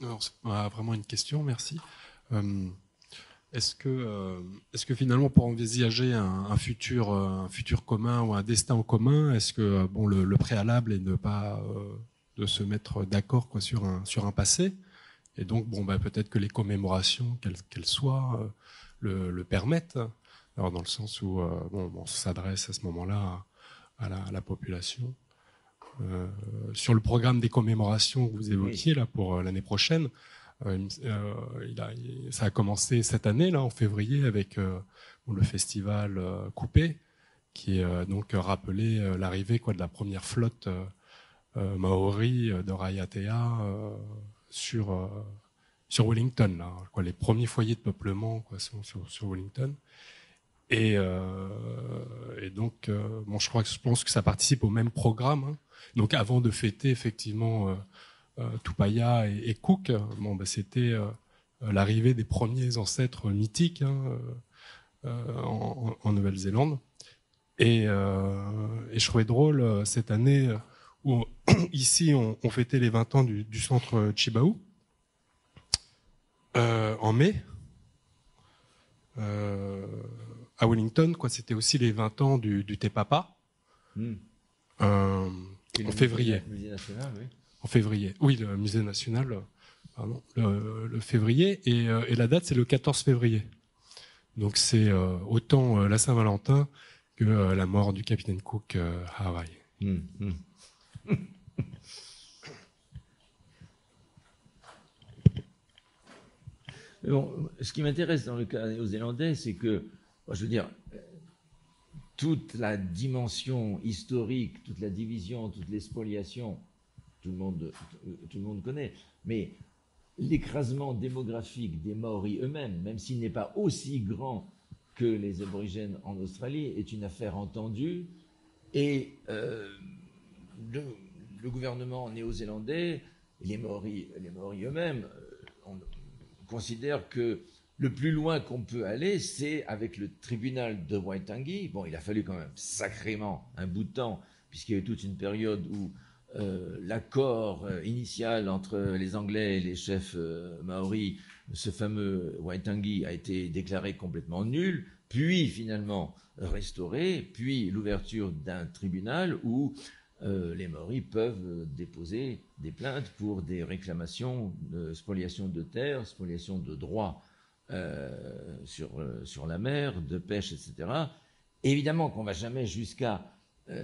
Alors, c'est pas vraiment une question, merci. Est-ce que finalement, pour envisager un futur commun ou un destin en commun, est-ce que le préalable est de se mettre d'accord sur un passé, et donc peut-être que les commémorations, qu'elles soient, le permettent. Alors dans le sens où on s'adresse à ce moment-là à la population. sur le programme des commémorations que vous évoquiez là pour l'année prochaine, ça a commencé cette année là en février avec le festival Coupé, qui donc rappelait l'arrivée de la première flotte maori de Raiatea sur Wellington là, les premiers foyers de peuplement sont sur Wellington. Et donc, je pense que ça participe au même programme. Hein. Donc, avant de fêter effectivement Tupaya et Cook, c'était l'arrivée des premiers ancêtres mythiques en Nouvelle-Zélande. Et je trouvais drôle cette année où ici on fêtait les 20 ans du centre Chibau en mai. À Wellington, c'était aussi les 20 ans du Te Papa en février. Musée national, oui. En février. Oui, le musée national, pardon, le février. Et la date, c'est le 14 février. Donc c'est autant la Saint-Valentin que la mort du capitaine Cook à Hawaï. Bon, ce qui m'intéresse dans le cas néo-zélandais, c'est que, je veux dire, toute la dimension historique, toute la division, toute l'expoliation, tout le monde connaît, mais l'écrasement démographique des Maoris eux-mêmes, même s'il n'est pas aussi grand que les aborigènes en Australie, est une affaire entendue, et le gouvernement néo-zélandais, les Maoris eux-mêmes, on considère que le plus loin qu'on peut aller, c'est avec le tribunal de Waitangi. Bon, il a fallu quand même sacrément un bout de temps, puisqu'il y a eu toute une période où l'accord initial entre les Anglais et les chefs maoris, ce fameux Waitangi, a été déclaré complètement nul, puis finalement restauré, puis l'ouverture d'un tribunal où les Maoris peuvent déposer des plaintes pour des réclamations de spoliation de terre, spoliation de droits sur la mer, de pêche, etc. Évidemment qu'on ne va jamais jusqu'à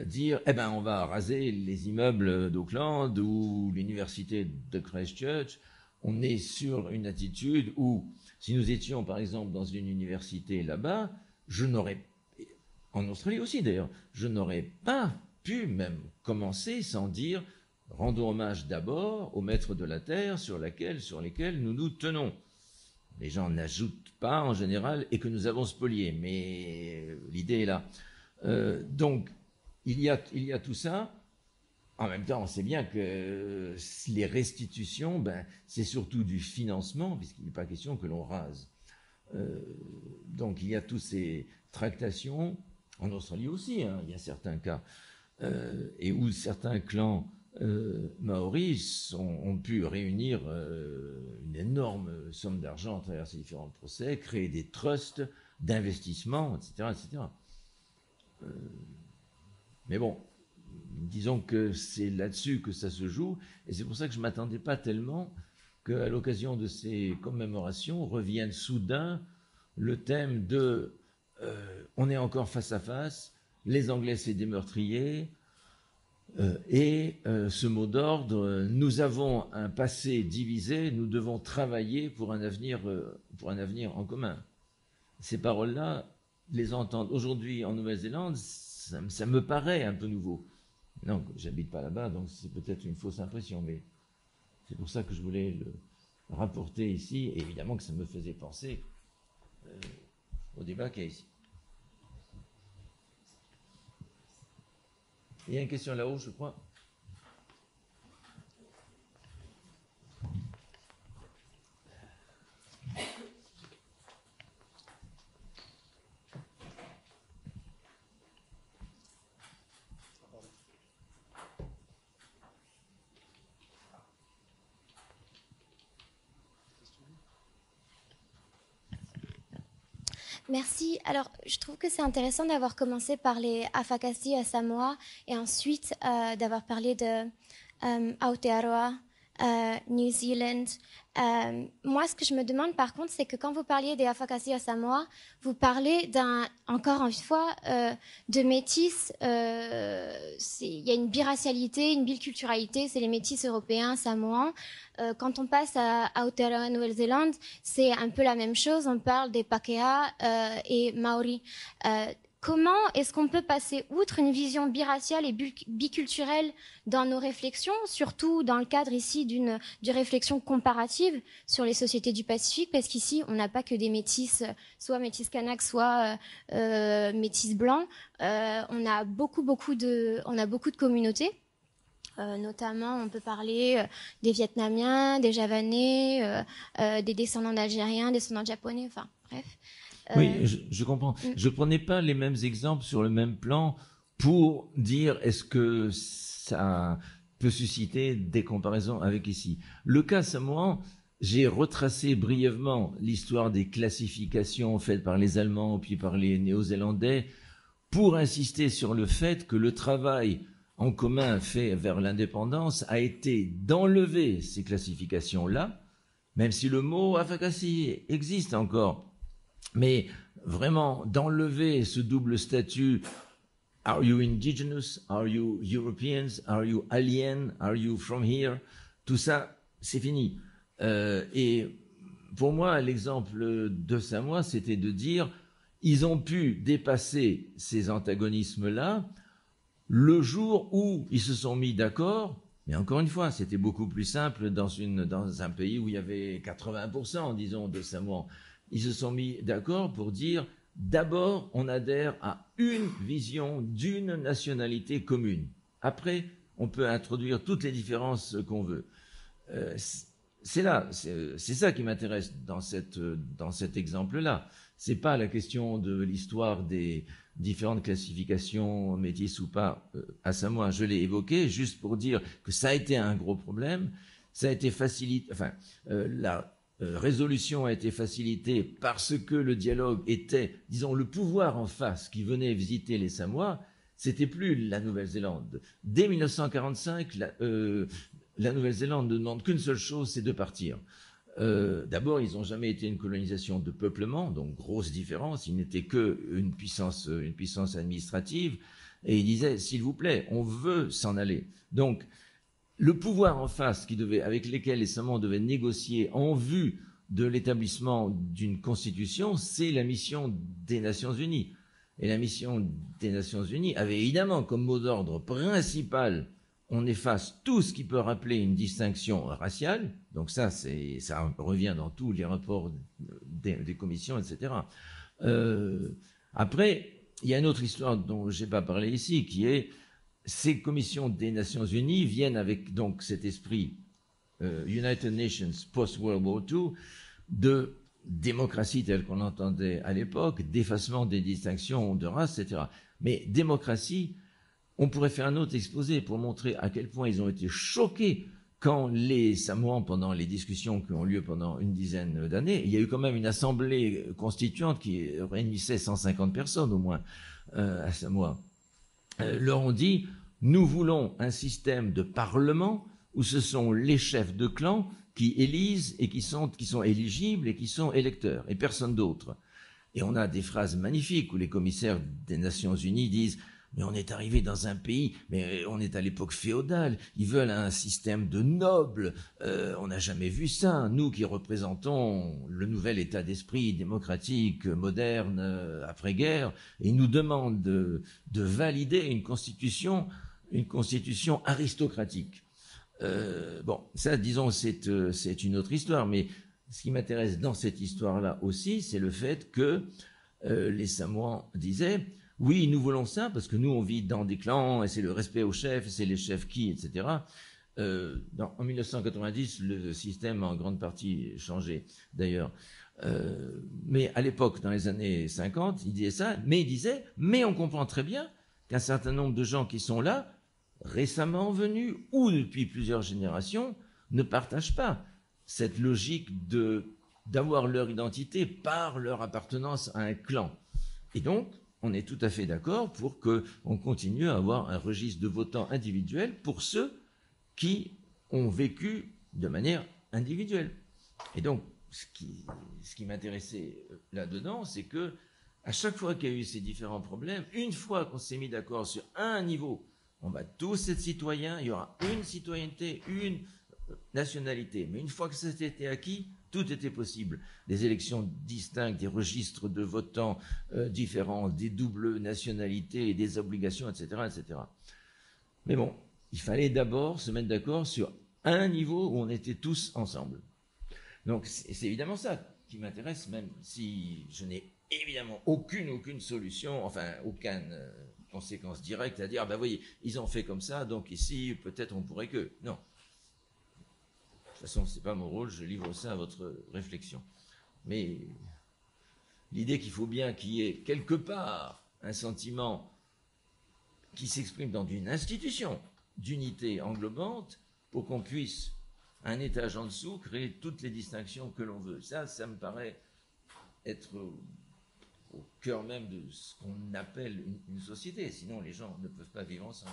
dire on va raser les immeubles d'Auckland ou l'université de Christchurch. On est sur une attitude où, si nous étions par exemple dans une université là-bas, en Australie aussi d'ailleurs, je n'aurais pas pu même commencer sans dire rendons hommage d'abord aux maîtres de la terre sur lesquels nous nous tenons. Les gens n'ajoutent pas en général et que nous avons spolié, mais l'idée est là. Donc il y a tout ça. En même temps, on sait bien que les restitutions, c'est surtout du financement, puisqu'il n'est pas question que l'on rase. Donc il y a toutes ces tractations, en Australie aussi, il y a certains cas, et où certains clans maoris ont pu réunir une énorme somme d'argent à travers ces différents procès, créer des trusts d'investissement, etc. etc. Mais bon, disons que c'est là-dessus que ça se joue, et c'est pour ça que je ne m'attendais pas tellement qu'à l'occasion de ces commémorations revienne soudain le thème de on est encore face à face, les Anglais c'est des meurtriers, et ce mot d'ordre, nous avons un passé divisé, nous devons travailler pour un avenir en commun. Ces paroles-là, les entendre aujourd'hui en Nouvelle-Zélande, ça me paraît un peu nouveau. Non, j'habite pas là-bas, donc c'est peut-être une fausse impression, mais c'est pour ça que je voulais le rapporter ici, et évidemment que ça me faisait penser au débat qu'il y a ici. Il y a une question là-haut, je crois. Merci. Alors, je trouve que c'est intéressant d'avoir commencé par les Afakasi à Samoa et ensuite d'avoir parlé de Aotearoa New Zealand. Moi, ce que je me demande par contre, c'est que quand vous parliez des Afakasi à Samoa, vous parlez encore une fois, de métis. Il y a une biracialité, une biculturalité, c'est les métis européens, samoans. Quand on passe à Aotearoa, Nouvelle-Zélande, c'est un peu la même chose. On parle des Pakea et Maori. Comment est-ce qu'on peut passer outre une vision biraciale et biculturelle dans nos réflexions, surtout dans le cadre ici d'une réflexion comparative sur les sociétés du Pacifique, parce qu'ici on n'a pas que des métis, soit métis kanak, soit métis blancs. On a beaucoup de communautés. Notamment, on peut parler des Vietnamiens, des Javanais, des descendants d'Algériens, des descendants de Japonais, enfin bref. Oui, je comprends. Je prenais pas les mêmes exemples sur le même plan pour dire est-ce que ça peut susciter des comparaisons avec ici. Le cas samoan, j'ai retracé brièvement l'histoire des classifications faites par les Allemands puis par les Néo-Zélandais pour insister sur le fait que le travail en commun fait vers l'indépendance a été d'enlever ces classifications-là, même si le mot Afakasi existe encore. Mais vraiment, d'enlever ce double statut, are you indigenous, are you Europeans, are you alien, are you from here, tout ça, c'est fini. Et pour moi, l'exemple de Samoa, c'était de dire, ils ont pu dépasser ces antagonismes-là le jour où ils se sont mis d'accord. Mais encore une fois, c'était beaucoup plus simple dans un pays où il y avait 80%, disons, de Samoans. Ils se sont mis d'accord pour dire, d'abord, on adhère à une vision d'une nationalité commune. Après, on peut introduire toutes les différences qu'on veut. C'est ça qui m'intéresse dans cet exemple-là. C'est pas la question de l'histoire des différentes classifications, métis ou pas, à Samoa. Je l'ai évoqué juste pour dire que ça a été un gros problème. Ça a été facilité, la résolution a été facilitée parce que le dialogue était, disons, le pouvoir en face qui venait visiter les Samoa, c'était plus la Nouvelle-Zélande. Dès 1945, la Nouvelle-Zélande ne demande qu'une seule chose, c'est de partir. D'abord, ils n'ont jamais été une colonisation de peuplement, donc grosse différence. Ils n'étaient qu'une puissance administrative. Et ils disaient, s'il vous plaît, on veut s'en aller. Donc, le pouvoir en face avec lesquels les Samoans devaient négocier en vue de l'établissement d'une constitution, c'est la mission des Nations Unies. Et la mission des Nations Unies avait évidemment comme mot d'ordre principal, on efface tout ce qui peut rappeler une distinction raciale. Donc ça revient dans tous les rapports des commissions, etc. Après, il y a une autre histoire dont j'ai pas parlé ici, qui est ces commissions des Nations Unies viennent avec donc cet esprit United Nations post-World War II de démocratie telle qu'on l'entendait à l'époque, d'effacement des distinctions de race, etc. Mais démocratie, on pourrait faire un autre exposé pour montrer à quel point ils ont été choqués quand les Samoans, pendant les discussions qui ont lieu pendant une dizaine d'années, il y a eu quand même une assemblée constituante qui réunissait 150 personnes au moins à Samoa, leur ont dit, nous voulons un système de parlement où ce sont les chefs de clan qui élisent et qui sont éligibles et qui sont électeurs, et personne d'autre. Et on a des phrases magnifiques où les commissaires des Nations Unies disent « Mais on est arrivé dans un pays, mais on est à l'époque féodale, ils veulent un système de nobles, on n'a jamais vu ça, nous qui représentons le nouvel état d'esprit démocratique, moderne, après-guerre, et ils nous demandent de valider une constitution aristocratique. » Bon, ça, disons, c'est une autre histoire, mais ce qui m'intéresse dans cette histoire-là aussi, c'est le fait que les Samoans disaient « Oui, nous voulons ça, parce que nous, on vit dans des clans, et c'est le respect aux chefs, et c'est les chefs qui, etc. » En 1990, le système a en grande partie changé, d'ailleurs. Mais à l'époque, dans les années 50, ils disaient ça, mais ils disaient « Mais on comprend très bien qu'un certain nombre de gens qui sont là, récemment venus, ou depuis plusieurs générations, ne partagent pas cette logique d'avoir leur identité par leur appartenance à un clan. Et donc, on est tout à fait d'accord pour qu'on continue à avoir un registre de votants individuels pour ceux qui ont vécu de manière individuelle. Et donc, ce qui m'intéressait là-dedans, c'est que à chaque fois qu'il y a eu ces différents problèmes, une fois qu'on s'est mis d'accord sur un niveau, on va tous être citoyens, il y aura une citoyenneté, une nationalité. Mais une fois que ça était acquis, tout était possible. Des élections distinctes, des registres de votants différents, des doubles nationalités et des obligations, etc., etc. Mais bon, il fallait d'abord se mettre d'accord sur un niveau où on était tous ensemble. Donc c'est évidemment ça qui m'intéresse, même si je n'ai évidemment aucune solution, enfin aucune conséquence directe à dire, ah ben voyez, ils ont fait comme ça, donc ici peut-être on pourrait que... Non. De toute façon, c'est pas mon rôle, je livre ça à votre réflexion. Mais l'idée qu'il faut bien qu'il y ait quelque part un sentiment qui s'exprime dans une institution d'unité englobante pour qu'on puisse, un étage en dessous, créer toutes les distinctions que l'on veut. Ça me paraît être au cœur même de ce qu'on appelle une société. Sinon, les gens ne peuvent pas vivre ensemble.